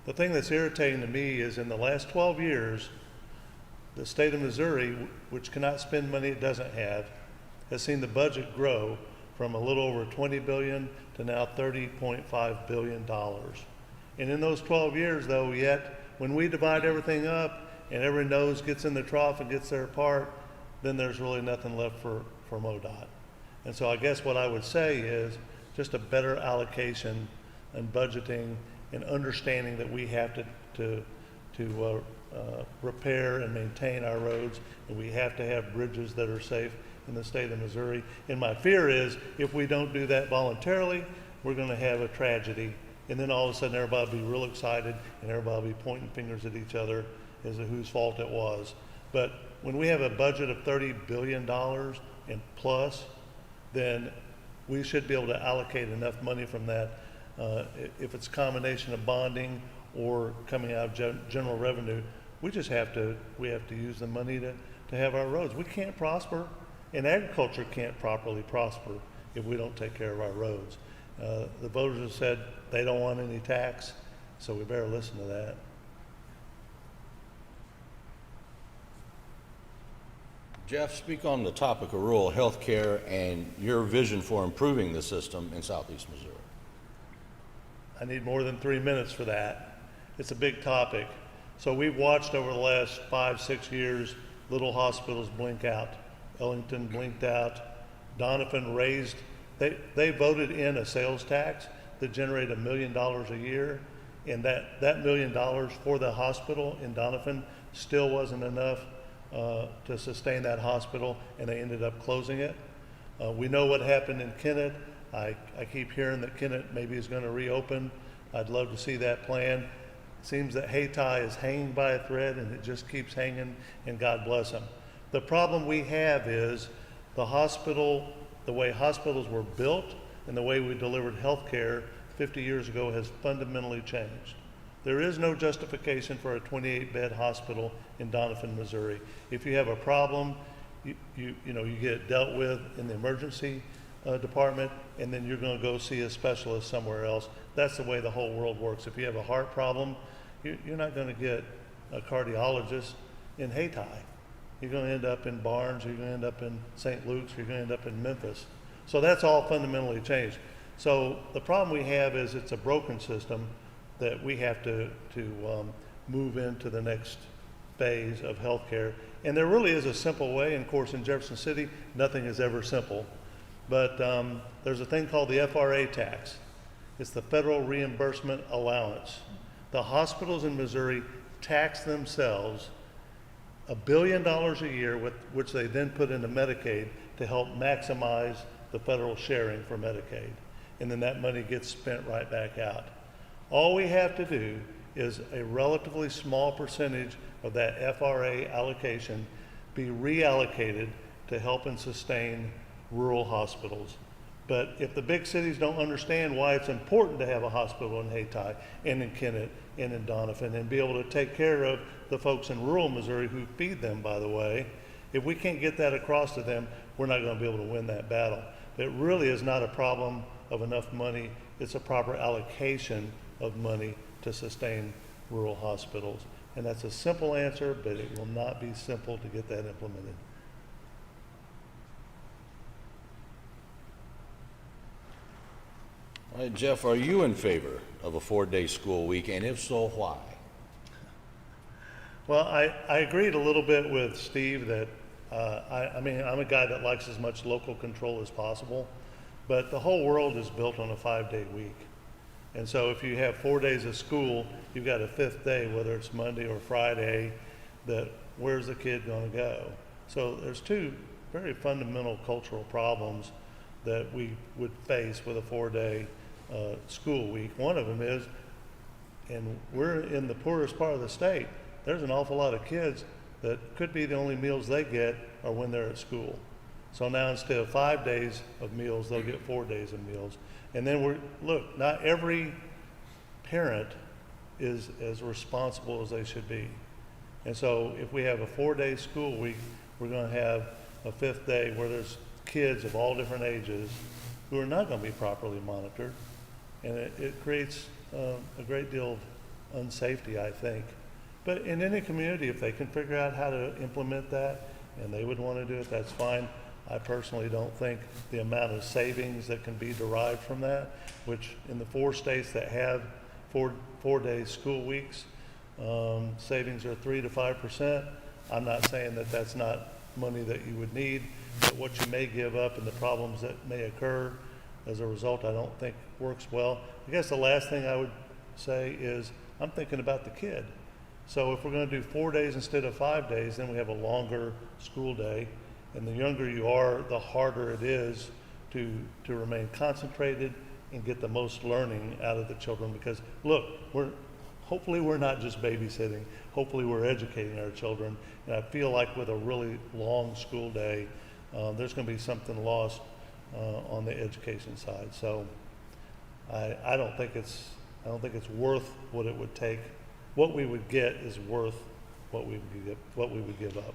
The thing that's irritating to me is in the last 12 years, the state of Missouri, which cannot spend money it doesn't have, has seen the budget grow from a little over $20 billion to now $30.5 billion. And in those 12 years, though, yet when we divide everything up and every nose gets in the trough and gets their part, then there's really nothing left for MoDOT. And so I guess what I would say is just a better allocation and budgeting and understanding that we have to repair and maintain our roads, and we have to have bridges that are safe in the state of Missouri. And my fear is if we don't do that voluntarily, we're going to have a tragedy. And then all of a sudden everybody will be real excited and everybody will be pointing fingers at each other as to whose fault it was. But when we have a budget of $30 billion and plus, then we should be able to allocate enough money from that. If it's a combination of bonding or coming out of general revenue, we have to use the money to have our roads. We can't prosper, and agriculture can't properly prosper if we don't take care of our roads. The voters have said they don't want any tax, so we better listen to that. Jeff, speak on the topic of rural health care and your vision for improving the system in southeast Missouri. I need more than 3 minutes for that. It's a big topic. So we've watched over the last 5-6 years little hospitals blink out. Ellington blinked out. Doniphan raised, they voted in a sales tax that generated $1 million a year, and that $1 million for the hospital in Doniphan still wasn't enough to sustain that hospital, and they ended up closing it. We know what happened in Kennett. I keep hearing that Kennett maybe is going to reopen. I'd love to see that plan. It seems that Hayti is hanging by a thread, and it just keeps hanging, and God bless them. The problem we have is the way hospitals were built and the way we delivered health care 50 years ago has fundamentally changed. There is no justification for a 28-bed hospital in Doniphan, Missouri. If you have a problem, you get it dealt with in the emergency department, and then you're going to go see a specialist somewhere else. That's the way the whole world works. If you have a heart problem, you're not going to get a cardiologist in Hayti. You're going to end up in Barnes, you're going to end up in St. Luke's, you're going to end up in Memphis. So that's all fundamentally changed. So the problem we have is it's a broken system that we have to move into the next phase of healthcare. And there really is a simple way, and of course in Jefferson City, nothing is ever simple. But there's a thing called the FRA tax. It's the Federal Reimbursement Allowance. The hospitals in Missouri tax themselves $1 billion a year, which they then put into Medicaid to help maximize the federal sharing for Medicaid. And then that money gets spent right back out. All we have to do is a relatively small percentage of that FRA allocation be reallocated to help and sustain rural hospitals. But if the big cities don't understand why it's important to have a hospital in Hayti and in Kennett and in Doniphan and be able to take care of the folks in rural Missouri who feed them, by the way, if we can't get that across to them, we're not going to be able to win that battle. But it really is not a problem of enough money. It's a proper allocation of money to sustain rural hospitals. And that's a simple answer, but it will not be simple to get that implemented. All right, Jeff, are you in favor of a 4-day school week, and if so, why? Well, I agreed a little bit with Steve that, I mean, I'm a guy that likes as much local control as possible, but the whole world is built on a 5-day week. And so if you have 4 days of school, you've got a 5th day, whether it's Monday or Friday, that where's the kid going to go? So there's two very fundamental cultural problems that we would face with a 4-day school week. One of them is, and we're in the poorest part of the state, there's an awful lot of kids that could be the only meals they get are when they're at school. So now instead of 5 days of meals, they'll get 4 days of meals. And then look, not every parent is as responsible as they should be. And so if we have a 4-day school week, we're going to have a 5th day where there's kids of all different ages who are not going to be properly monitored. And it creates a great deal of unsafety, I think. But in any community, if they can figure out how to implement that and they would want to do it, that's fine. I personally don't think the amount of savings that can be derived from that, which in the 4 states that have 4-day school weeks, savings are 3 to 5%. I'm not saying that that's not money that you would need, but what you may give up and the problems that may occur as a result, I don't think works well. I guess the last thing I would say is I'm thinking about the kid. So if we're going to do 4 days instead of 5 days, then we have a longer school day. And the younger you are, the harder it is to remain concentrated and get the most learning out of the children. Because look, hopefully we're not just babysitting. Hopefully we're educating our children. And I feel like with a really long school day, there's going to be something lost on the education side. So I don't think it's worth what it would take. What we would get is worth what we would give up.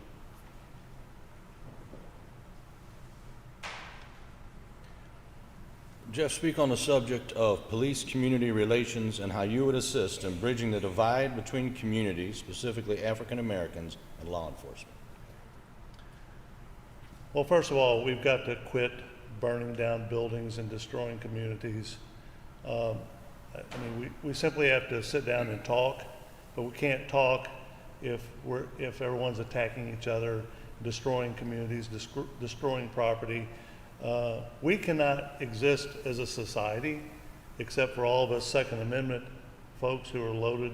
Jeff, speak on the subject of police-community relations and how you would assist in bridging the divide between communities, specifically African Americans, and law enforcement. Well, first of all, we've got to quit burning down buildings and destroying communities. I mean, we simply have to sit down and talk, but we can't talk if everyone's attacking each other, destroying communities, destroying property. We cannot exist as a society, except for all of us Second Amendment folks who are loaded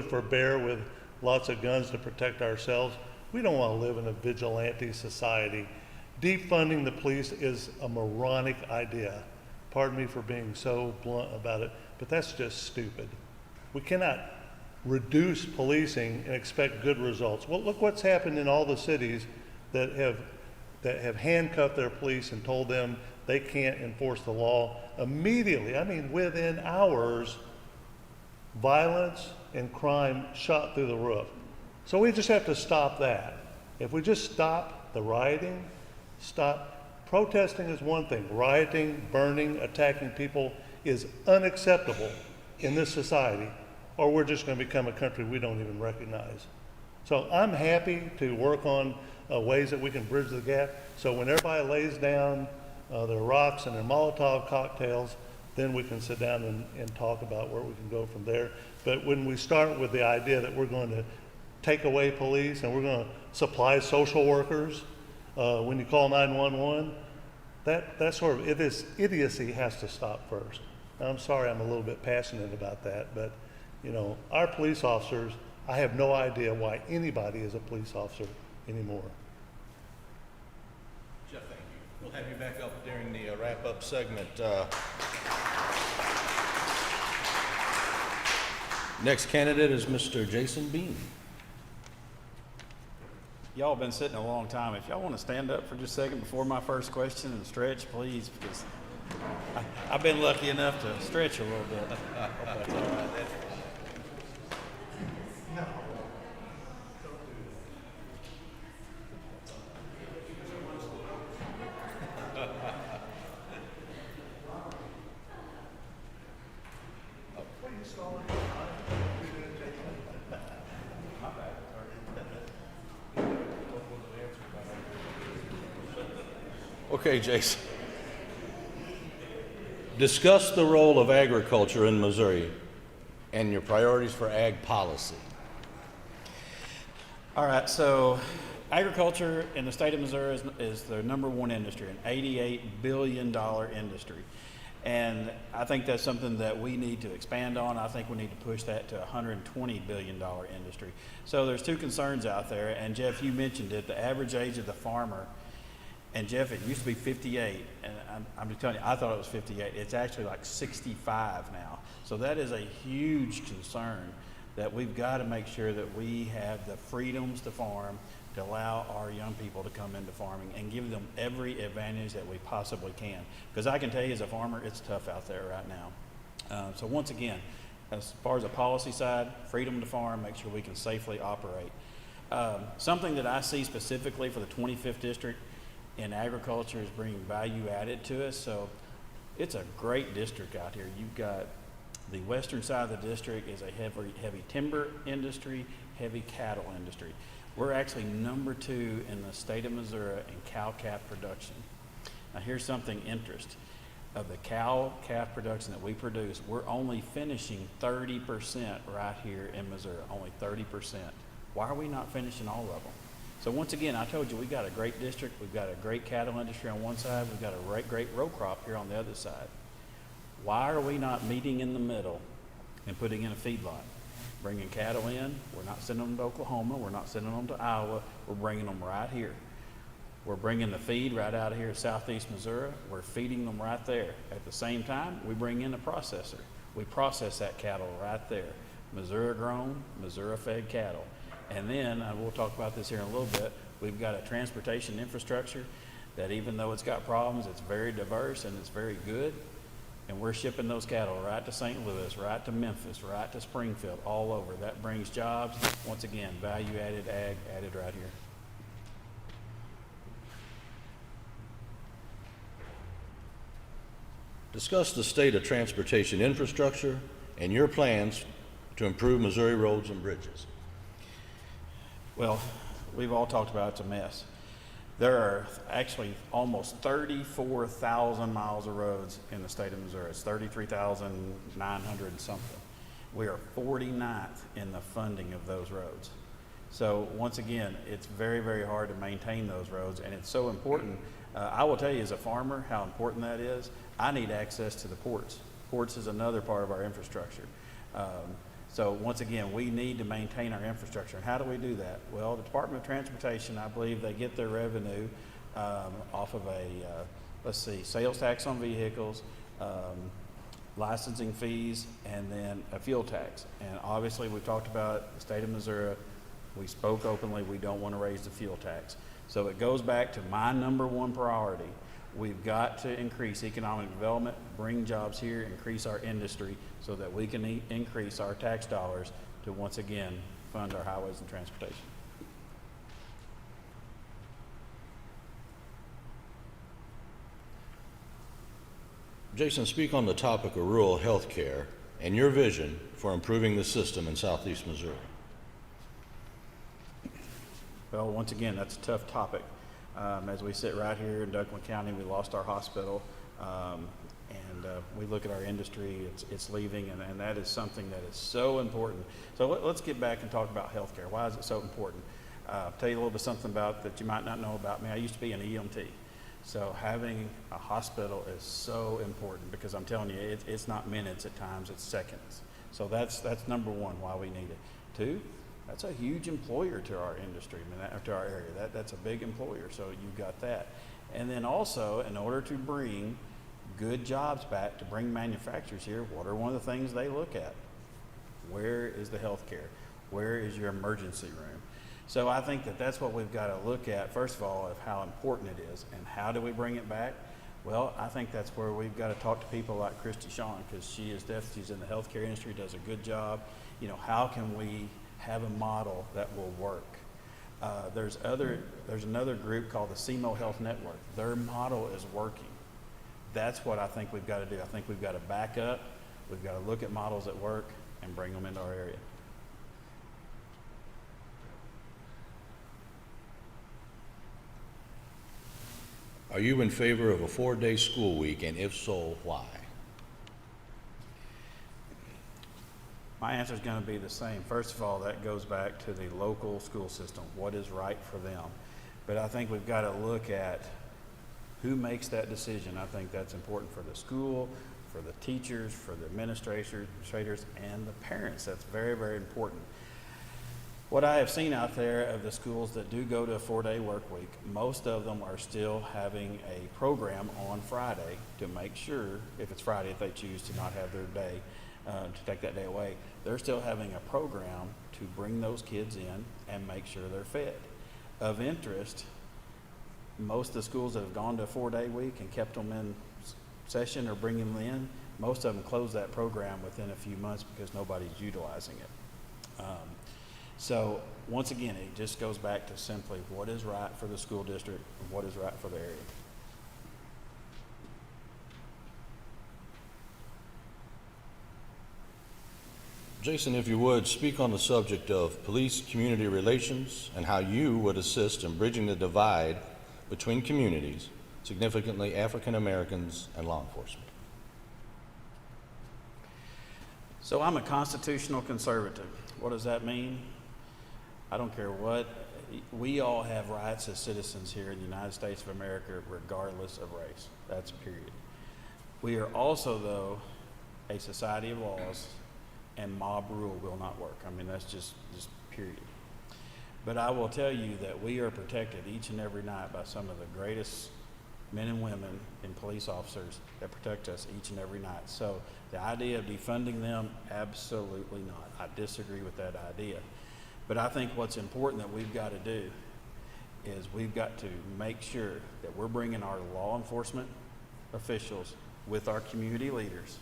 for bear with lots of guns to protect ourselves. We don't want to live in a vigilante society. Defunding the police is a moronic idea. Pardon me for being so blunt about it, but that's just stupid. We cannot reduce policing and expect good results. Well, look what's happened in all the cities that have handcuffed their police and told them they can't enforce the law. Immediately, I mean within hours, violence and crime shot through the roof. So we just have to stop that. If we just stop the rioting, protesting is one thing. Rioting, burning, attacking people is unacceptable in this society, or we're just going to become a country we don't even recognize. So I'm happy to work on ways that we can bridge the gap. So when everybody lays down their rocks and their Molotov cocktails, then we can sit down and talk about where we can go from there. But when we start with the idea that we're going to take away police and we're going to supply social workers when you call 911, that sort of idiocy has to stop first. I'm sorry I'm a little bit passionate about that, but you know, our police officers, I have no idea why anybody is a police officer anymore. Jeff, thank you. We'll have you back up during the wrap-up segment. Next candidate is Mr. Jason Bean. Y'all been sitting a long time. If y'all want to stand up for just a second before my first question and stretch, please, because I've been lucky enough to stretch a little bit. I hope that's all right. Okay, Jason. Discuss the role of agriculture in Missouri and your priorities for ag policy. All right, so agriculture in the state of Missouri is the #1 industry, an $88 billion industry. And I think that's something that we need to expand on. I think we need to push that to a $120 billion industry. So there's two concerns out there, and Jeff, you mentioned it, the average age of the farmer. And Jeff, it used to be 58, and I'm just telling you, I thought it was 58. It's actually like 65 now. So that is a huge concern that we've got to make sure that we have the freedoms to farm, to allow our young people to come into farming and give them every advantage that we possibly can. Because I can tell you as a farmer, it's tough out there right now. So once again, as far as the policy side, freedom to farm, make sure we can safely operate. Something that I see specifically for the 25th district in agriculture is bringing value added to us. So it's a great district out here. You've got the western side of the district is a heavy timber industry, heavy cattle industry. We're actually #2 in the state of Missouri in cow-calf production. Now here's something interesting. Of the cow-calf production that we produce, we're only finishing 30% right here in Missouri, only 30%. Why are we not finishing all of them? So once again, I told you, we've got a great district, we've got a great cattle industry on one side, we've got a great row crop here on the other side. Why are we not meeting in the middle and putting in a feedlot? Bringing cattle in, we're not sending them to Oklahoma, we're not sending them to Iowa, we're bringing them right here. We're bringing the feed right out of here in southeast Missouri, we're feeding them right there. At the same time, we bring in a processor. We process that cattle right there. Missouri grown, Missouri fed cattle. And then, we'll talk about this here in a little bit, we've got a transportation infrastructure that even though it's got problems, it's very diverse and it's very good. And we're shipping those cattle right to St. Louis, right to Memphis, right to Springfield, all over. That brings jobs. Once again, value added ag added right here. Discuss the state of transportation infrastructure and your plans to improve Missouri roads and bridges. Well, we've all talked about it's a mess. There are actually almost 34,000 miles of roads in the state of Missouri. It's 33,900 something. We are 49th in the funding of those roads. So once again, it's very, very hard to maintain those roads, and it's so important. I will tell you as a farmer how important that is. I need access to the ports. Ports is another part of our infrastructure. So once again, we need to maintain our infrastructure. And how do we do that? Well, the Department of Transportation, I believe they get their revenue off of a, sales tax on vehicles, licensing fees, and then a fuel tax. And obviously, we've talked about the state of Missouri. We spoke openly, we don't want to raise the fuel tax. So it goes back to my #1 priority. We've got to increase economic development, bring jobs here, increase our industry so that we can increase our tax dollars to once again fund our highways and transportation. Jason, speak on the topic of rural health care and your vision for improving the system in southeast Missouri. Well, once again, that's a tough topic. As we sit right here in Dunklin County, we lost our hospital, and we look at our industry, it's leaving, and that is something that is so important. So let's get back and talk about healthcare. Why is it so important? I'll tell you a little bit something about that you might not know about me. I used to be an EMT. So having a hospital is so important because I'm telling you, it's not minutes at times, it's seconds. So that's number one, why we need it. Two, that's a huge employer to our industry, to our area. That's a big employer, so you've got that. And then also, in order to bring good jobs back, to bring manufacturers here, what are one of the things they look at? Where is the health care? Where is your emergency room? So I think that's what we've got to look at, first of all, of how important it is, and how do we bring it back? Well, I think that's where we've got to talk to people like Christy Shawn, because she's in the healthcare industry, does a good job. You know, how can we have a model that will work? There's another group called the SEMO Health Network. Their model is working. That's what I think we've got to do. I think we've got to back up. We've got to look at models that work and bring them into our area. Are you in favor of a 4-day school week, and if so, why? My answer is going to be the same. First of all, that goes back to the local school system, what is right for them. But I think we've got to look at who makes that decision. I think that's important for the school, for the teachers, for the administrators, and the parents. That's very, very important. What I have seen out there of the schools that do go to a 4-day work week, most of them are still having a program on Friday to make sure, if it's Friday, if they choose to not have their day, to take that day away, they're still having a program to bring those kids in and make sure they're fed. Of interest, most of the schools that have gone to a 4-day week and kept them in session or bringing them in, most of them close that program within a few months because nobody's utilizing it. So once again, it just goes back to simply what is right for the school district and what is right for the area. Jason, if you would, speak on the subject of police-community relations and how you would assist in bridging the divide between communities, significantly African Americans and law enforcement. So I'm a constitutional conservative. What does that mean? I don't care what. We all have rights as citizens here in the United States of America, regardless of race. That's period. We are also, though, a society of laws, and mob rule will not work. I mean, that's just period. But I will tell you that we are protected each and every night by some of the greatest men and women and police officers that protect us each and every night. So the idea of defunding them, absolutely not. I disagree with that idea. But I think what's important that we've got to do is we've got to make sure that we're bringing our law enforcement officials with our community leaders,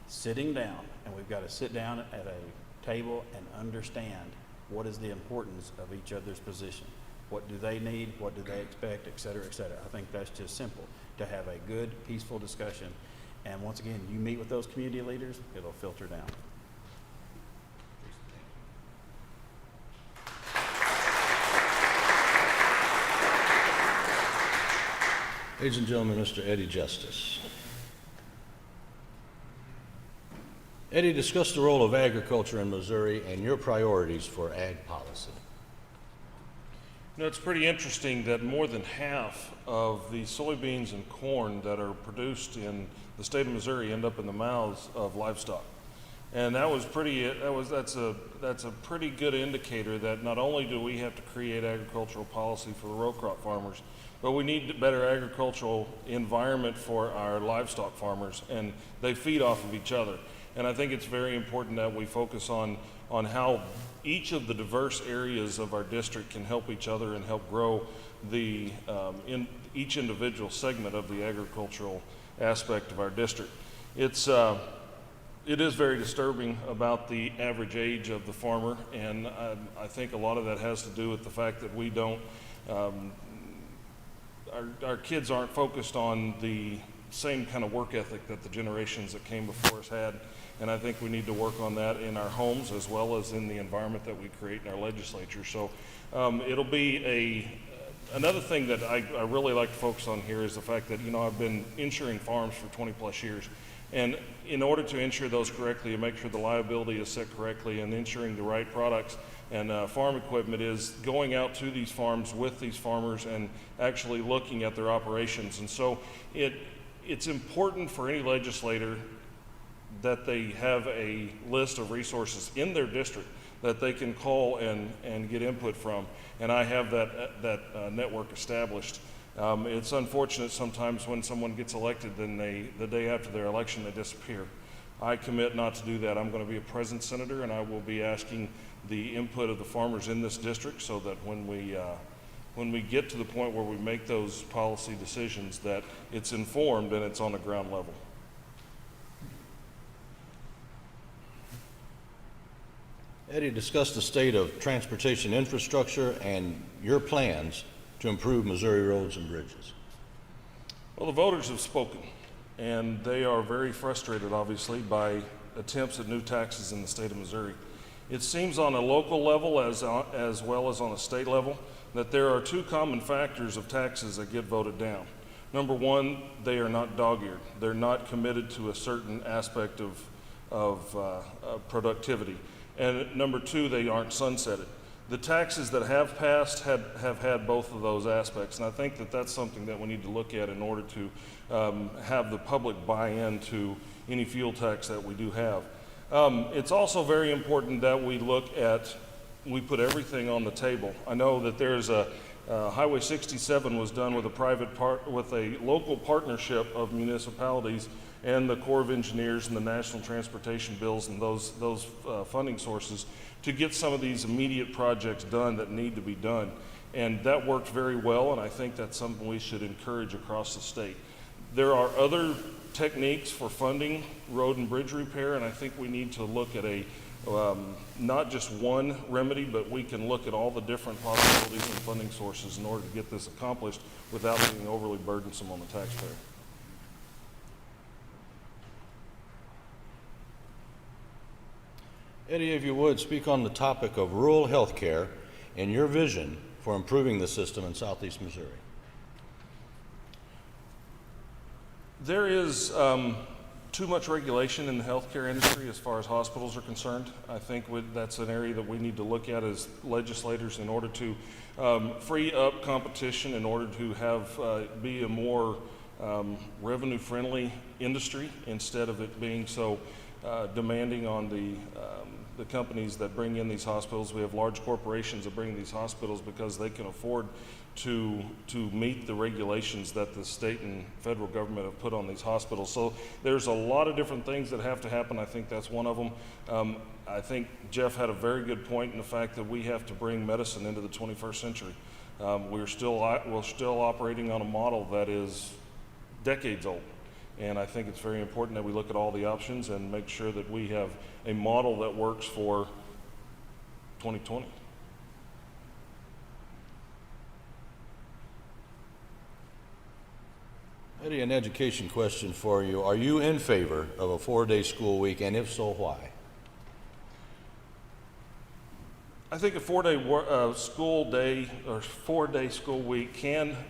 sitting down, and we've got to sit down at a table and understand what is the importance of each other's position. What do they need? What do they expect? Et cetera, et cetera. I think that's just simple, to have a good, peaceful discussion. And once again, you meet with those community leaders, it'll filter down. Ladies and gentlemen, Mr. Eddie Justice. Eddie, discuss the role of agriculture in Missouri and your priorities for ag policy. You know, it's pretty interesting that more than half of the soybeans and corn that are produced in the state of Missouri end up in the mouths of livestock. And that's a pretty good indicator that not only do we have to create agricultural policy for the row crop farmers, but we need a better agricultural environment for our livestock farmers, and they feed off of each other. And I think it's very important that we focus on how each of the diverse areas of our district can help each other and help grow the in each individual segment of the agricultural aspect of our district. It is very disturbing about the average age of the farmer, and I think a lot of that has to do with the fact that we don't, our kids aren't focused on the same kind of work ethic that the generations that came before us had. And I think we need to work on that in our homes as well as in the environment that we create in our legislature. So it'll be Another thing that I really like to focus on here is the fact that, I've been insuring farms for 20 plus years. And in order to insure those correctly and make sure the liability is set correctly and insuring the right products and farm equipment is going out to these farms with these farmers and actually looking at their operations. And so it's important for any legislator that they have a list of resources in their district that they can call and get input from. And I have that network established. It's unfortunate sometimes when someone gets elected, then the day after their election, they disappear. I commit not to do that. I'm going to be a present senator, and I will be asking the input of the farmers in this district so that when we get to the point where we make those policy decisions, that it's informed and it's on the ground level. Eddie, discuss the state of transportation infrastructure and your plans to improve Missouri roads and bridges. Well, the voters have spoken, and they are very frustrated, obviously, by attempts at new taxes in the state of Missouri. It seems on a local level as well as on a state level that there are two common factors of taxes that get voted down. Number one, they are not dog-eared. They're not committed to a certain aspect of productivity. And number two, they aren't sunsetted. The taxes that have passed have had both of those aspects, and I think that that's something that we need to look at in order to have the public buy into any fuel tax that we do have. It's also very important that we put everything on the table. I know that there's Highway 67 was done with a local partnership of municipalities and the Corps of Engineers and the National Transportation Bills and those funding sources to get some of these immediate projects done that need to be done. And that worked very well, and I think that's something we should encourage across the state. There are other techniques for funding road and bridge repair, and I think we need to look at not just one remedy, but we can look at all the different possibilities and funding sources in order to get this accomplished without being overly burdensome on the taxpayer. Eddie, if you would, speak on the topic of rural health care and your vision for improving the system in southeast Missouri. There is too much regulation in the healthcare industry as far as hospitals are concerned. I think that's an area that we need to look at as legislators in order to free up competition, in order to have be a more revenue-friendly industry instead of it being so demanding on the companies that bring in these hospitals. We have large corporations that bring these hospitals because they can afford to meet the regulations that the state and federal government have put on these hospitals. So there's a lot of different things that have to happen. I think that's one of them. I think Jeff had a very good point in the fact that we have to bring medicine into the 21st century. We're still operating on a model that is decades old. And I think it's very important that we look at all the options and make sure that we have a model that works for 2020. Eddie, an education question for you. Are you in favor of a 4-day school week, and if so, why? I think a 4-day school day or 4-day school week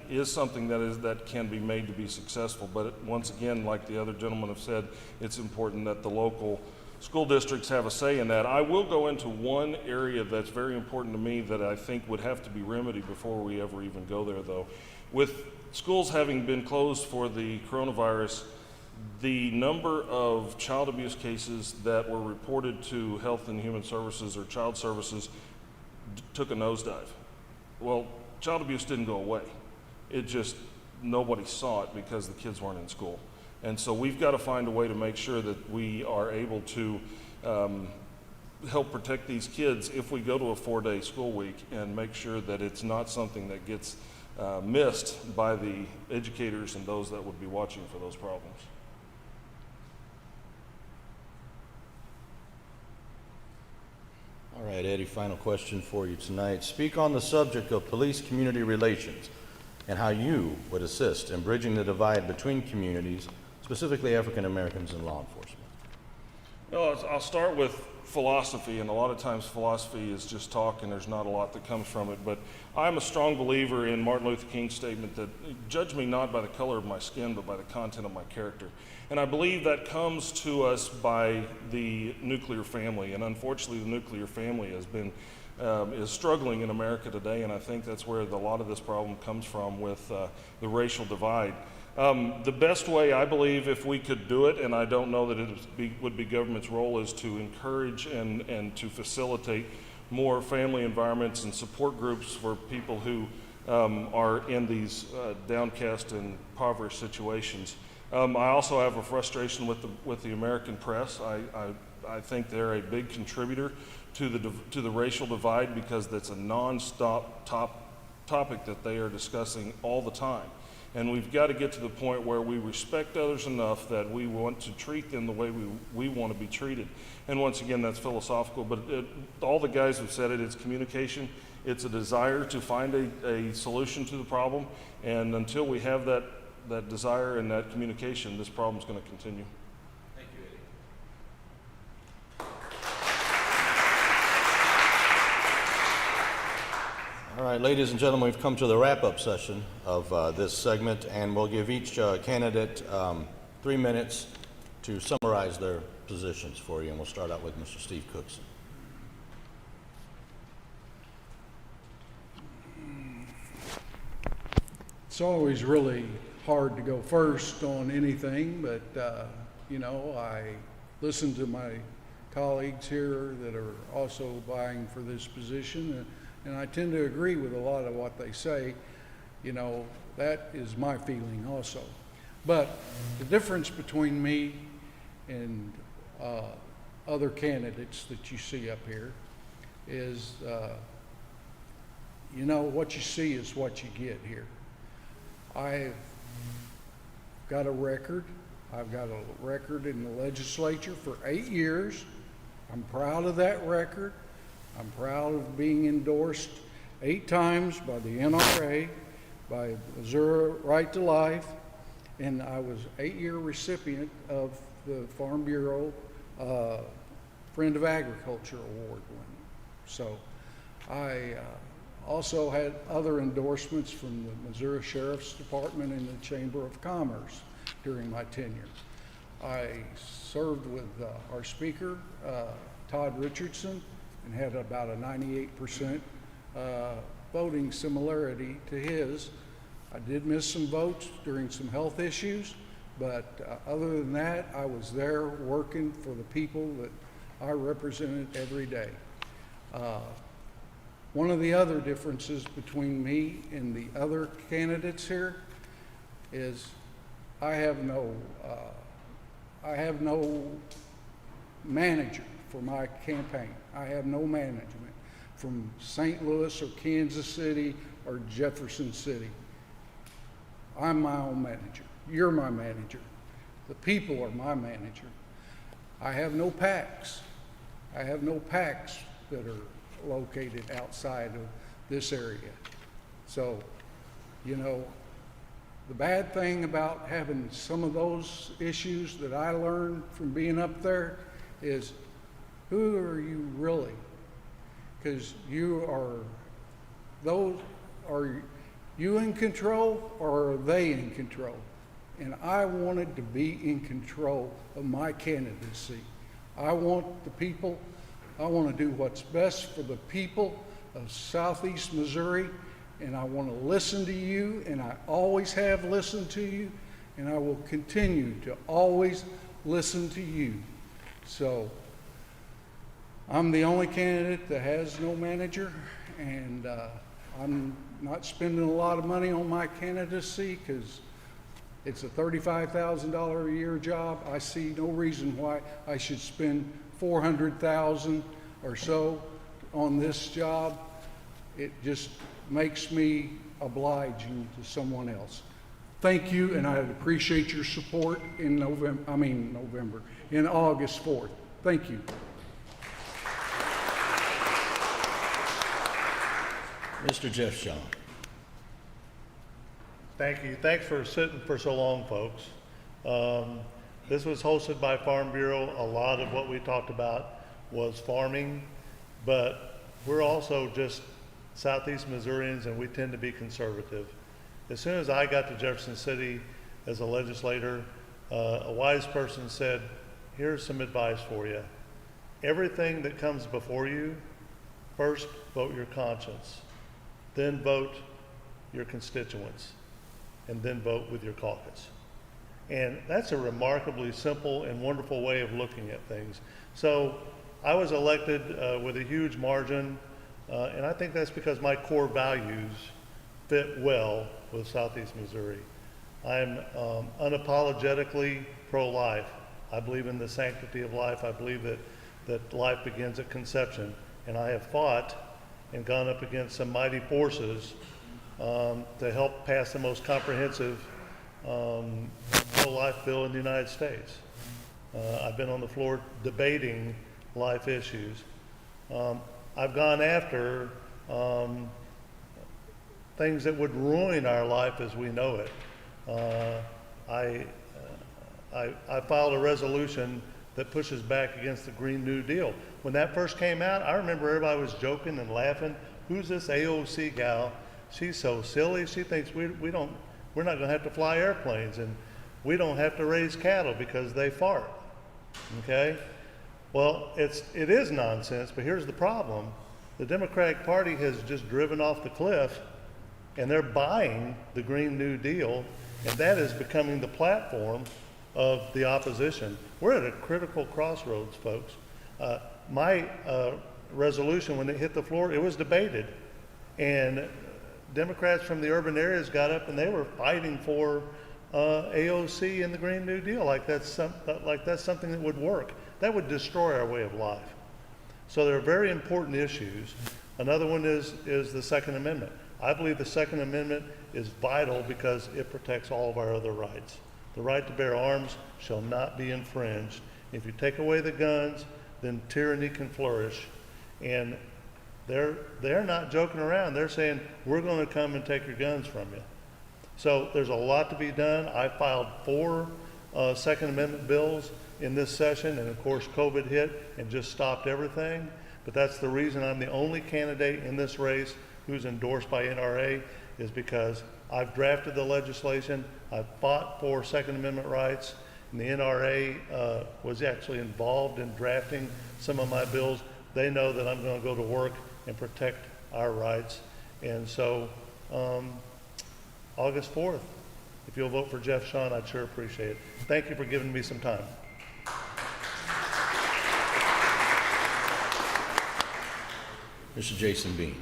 is something that can be made to be successful. But once again, like the other gentlemen have said, it's important that the local school districts have a say in that. I will go into one area that's very important to me that I think would have to be remedied before we ever even go there, though. With schools having been closed for the coronavirus, the number of child abuse cases that were reported to Health and Human Services or Child Services took a nosedive. Well, child abuse didn't go away. It just, nobody saw it because the kids weren't in school. And so we've got to find a way to make sure that we are able to help protect these kids if we go to a 4-day school week and make sure that it's not something that gets missed by the educators and those that would be watching for those problems. All right, Eddie, final question for you tonight. Speak on the subject of police-community relations and how you would assist in bridging the divide between communities, specifically African Americans and law enforcement. Well, I'll start with philosophy, and a lot of times philosophy is just talk and there's not a lot that comes from it. But I'm a strong believer in Martin Luther King's statement that judge me not by the color of my skin, but by the content of my character. And I believe that comes to us by the nuclear family. And unfortunately, the nuclear family has been is struggling in America today, and I think that's where a lot of this problem comes from with the racial divide. The best way, I believe, if we could do it, and I don't know that it would be government's role, is to encourage and to facilitate more family environments and support groups for people who are in these downcast and impoverished situations. I also have a frustration with the American press. I think they're a big contributor to the racial divide because that's a non-stop topic that they are discussing all the time. And we've got to get to the point where we respect others enough that we want to treat them the way we want to be treated. And once again, that's philosophical, but all the guys have said it, it's communication. It's a desire to find a solution to the problem. And until we have that desire and that communication, this problem's going to continue. Thank you, Eddie. All right, ladies and gentlemen, we've come to the wrap-up session of this segment, and we'll give each candidate 3 minutes to summarize their positions for you, and we'll start out with Mr. Steve Cookson. It's always really hard to go first on anything, but you know, I listen to my colleagues here that are also vying for this position, and I tend to agree with a lot of what they say. You know, that is my feeling also. But the difference between me and other candidates that you see up here is, you know, what you see is what you get here. I've got a record. I've got a record in the legislature for 8 years. I'm proud of that record. I'm proud of being endorsed 8 times by the NRA, by Missouri Right to Life, and I was 8-year recipient of the Farm Bureau Friend of Agriculture Award winner. So I also had other endorsements from the Missouri Sheriff's Department and the Chamber of Commerce during my tenure. I served with our speaker, Todd Richardson, and had about a 98% voting similarity to his. I did miss some votes during some health issues, but other than that, I was there working for the people that I represented every day. One of the other differences between me and the other candidates here is I have no manager for my campaign. I have no management from St. Louis or Kansas City or Jefferson City. I'm my own manager. You're my manager. The people are my manager. I have no PACs. I have no PACs that are located outside of this area. So, you know, the bad thing about having some of those issues that I learned from being up there is, who are you really? Because are you in control or are they in control? And I wanted to be in control of my candidacy. I want to do what's best for the people of Southeast Missouri, and I want to listen to you, and I always have listened to you, and I will continue to always listen to you. So I'm the only candidate that has no manager, and I'm not spending a lot of money on my candidacy because it's a $35,000 a year job. I see no reason why I should spend $400,000 or so on this job. It just makes me obliging to someone else. Thank you, and I'd appreciate your support in in August 4th. Thank you. Mr. Jeff Shaw. Thank you. Thanks for sitting for so long, folks. This was hosted by Farm Bureau. A lot of what we talked about was farming, but we're also just Southeast Missourians, and we tend to be conservative. As soon as I got to Jefferson City as a legislator, a wise person said, here's some advice for you. Everything that comes before you, first vote your conscience, then vote your constituents, and then vote with your caucus. And that's a remarkably simple and wonderful way of looking at things. So I was elected with a huge margin, and I think that's because my core values fit well with Southeast Missouri. I'm unapologetically pro-life. I believe in the sanctity of life. I believe that life begins at conception. And I have fought and gone up against some mighty forces to help pass the most comprehensive pro-life bill in the United States. I've been on the floor debating life issues. I've gone after things that would ruin our life as we know it. I filed a resolution that pushes back against the Green New Deal. When that first came out, I remember everybody was joking and laughing. Who's this AOC gal? She's so silly. She thinks we're not going to have to fly airplanes, and we don't have to raise cattle because they fart. Okay? Well, it is nonsense, but here's the problem. The Democratic Party has just driven off the cliff, and they're buying the Green New Deal, and that is becoming the platform of the opposition. We're at a critical crossroads, folks. My resolution, when it hit the floor, it was debated, and Democrats from the urban areas got up and they were fighting for AOC and the Green New Deal like that's something that would work. That would destroy our way of life. So there are very important issues. Another one is the Second Amendment. I believe the Second Amendment is vital because it protects all of our other rights. The right to bear arms shall not be infringed. If you take away the guns, then tyranny can flourish. And they're not joking around. They're saying, we're going to come and take your guns from you. So there's a lot to be done. I filed 4 Second Amendment bills in this session, and of course COVID hit and just stopped everything. But that's the reason I'm the only candidate in this race who's endorsed by NRA, is because I've drafted the legislation, I've fought for Second Amendment rights, and the NRA was actually involved in drafting some of my bills. They know that I'm going to go to work and protect our rights. And so August 4th, if you'll vote for Jeff Shawn, I'd sure appreciate it. Thank you for giving me some time. Mr. Jason Bean.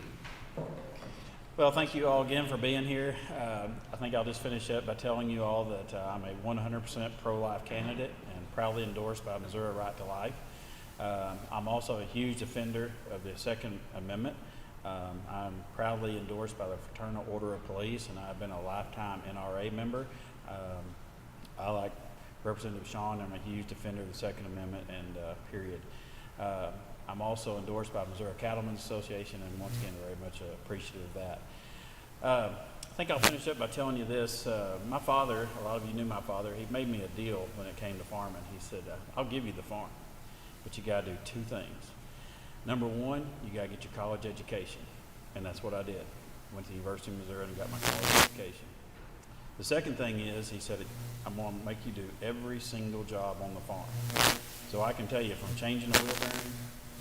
Well, thank you all again for being here. I think I'll just finish up by telling you all that I'm a 100% pro-life candidate and proudly endorsed by Missouri Right to Life. I'm also a huge defender of the Second Amendment. I'm proudly endorsed by the Fraternal Order of Police, and I've been a lifetime NRA member. I, like Representative Shawn, I'm a huge defender of the Second Amendment, and period. I'm also endorsed by Missouri Cattlemen's Association, and once again, very much appreciative of that. I think I'll finish up by telling you this. My father, a lot of you knew my father, he made me a deal when it came to farming. He said, I'll give you the farm, but you gotta do 2 things. Number 1, you gotta get your college education, and that's what I did. Went to the University of Missouri and got my college education. The second thing is, he said, I'm gonna make you do every single job on the farm. So I can tell you, from changing a wheel bearing,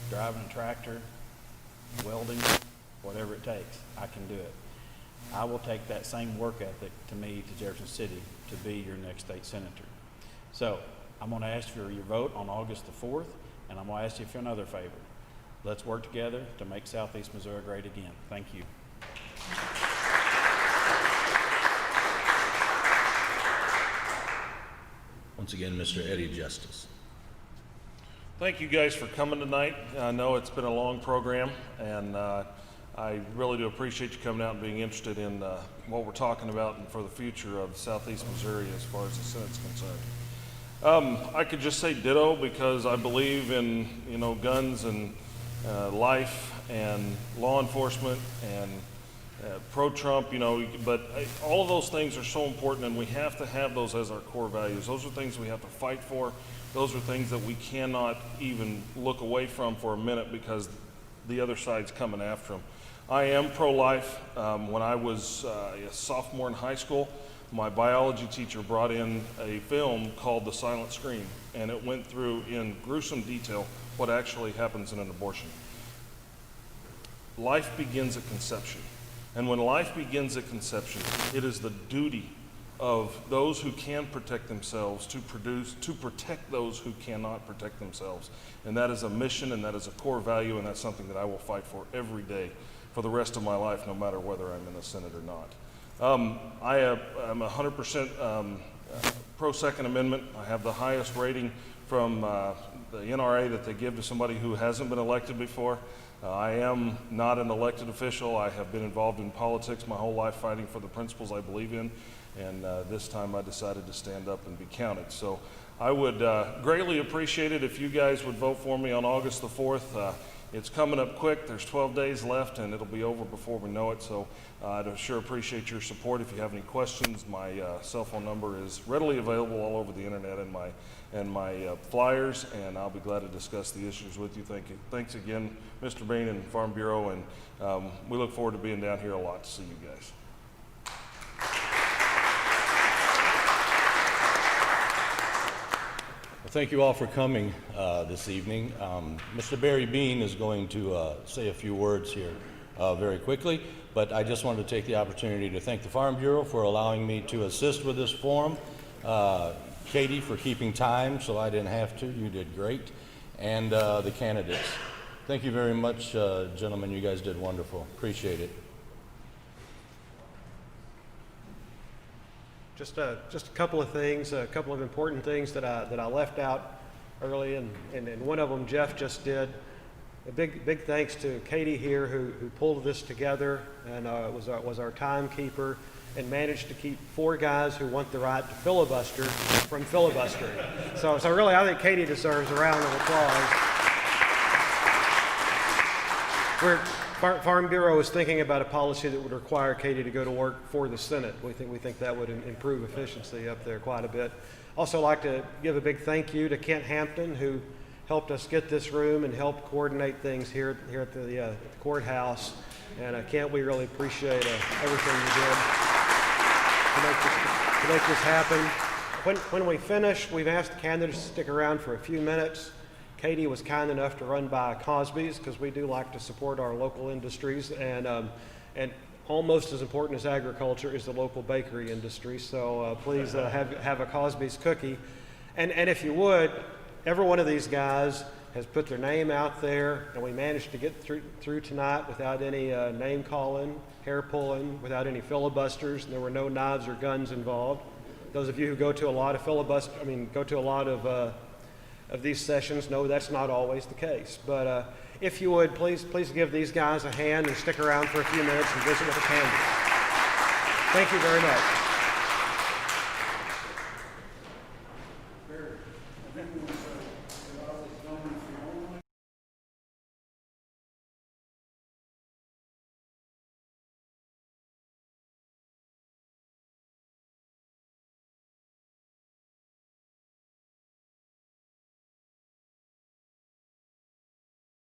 driving a tractor, welding, whatever it takes, I can do it. I will take that same work ethic to Jefferson City to be your next state senator. So I'm going to ask for your vote on August the 4th, and I'm going to ask you for another favor. Let's work together to make Southeast Missouri great again. Thank you. Once again, Mr. Eddie Justice. Thank you guys for coming tonight. I know it's been a long program, and I really do appreciate you coming out and being interested in what we're talking about and for the future of Southeast Missouri as far as the Senate's concerned. I could just say ditto, because I believe in, guns and life and law enforcement and pro-Trump, but all of those things are so important, and we have to have those as our core values. Those are things we have to fight for. Those are things that we cannot even look away from for a minute because the other side's coming after them. I am pro-life. When I was a sophomore in high school, my biology teacher brought in a film called The Silent Scream, and it went through in gruesome detail what actually happens in an abortion. Life begins at conception. And when life begins at conception, it is the duty of those who can protect themselves to protect those who cannot protect themselves. And that is a mission, and that is a core value, and that's something that I will fight for every day for the rest of my life, no matter whether I'm in the Senate or not. I'm 100% pro Second Amendment. I have the highest rating from the NRA that they give to somebody who hasn't been elected before. I am not an elected official. I have been involved in politics my whole life fighting for the principles I believe in, and this time I decided to stand up and be counted. So I would greatly appreciate it if you guys would vote for me on August the 4th. It's coming up quick. There's 12 days left, and it'll be over before we know it. So I'd sure appreciate your support. If you have any questions, my cell phone number is readily available all over the internet and my flyers, and I'll be glad to discuss the issues with you. Thank you. Thanks again, Mr. Bean and Farm Bureau, and we look forward to being down here a lot to see you guys. Thank you all for coming this evening. Mr. Barry Bean is going to say a few words here very quickly, but I just wanted to take the opportunity to thank the Farm Bureau for allowing me to assist with this forum, Katie for keeping time so I didn't have to. You did great, and the candidates. Thank you very much, gentlemen. You guys did wonderful. Appreciate it. Just a couple of things, a couple of important things that I left out early, and one of them Jeff just did. A big thanks to Katie here who pulled this together and was our timekeeper and managed to keep 4 guys who want the right to filibuster from filibustering. So really I think Katie deserves a round of applause. Farm Bureau is thinking about a policy that would require Katie to go to work for the Senate. We think that would improve efficiency up there quite a bit. Also like to give a big thank you to Kent Hampton, who helped us get this room and helped coordinate things here at the courthouse. And Kent, we really appreciate everything you did to make this happen. When we finish, we've asked the candidates to stick around for a few minutes. Katie was kind enough to run by Cosby's because we do like to support our local industries, and almost as important as agriculture is the local bakery industry. So please have a Cosby's cookie, and if you would, every one of these guys has put their name out there, and we managed to get through tonight without any name calling, hair pulling, without any filibusters, and there were no knives or guns involved. Those of you who go to a lot of these sessions know that's not always the case. But if you would, please give these guys a hand and stick around for a few minutes and visit with the candidates. Thank you very much.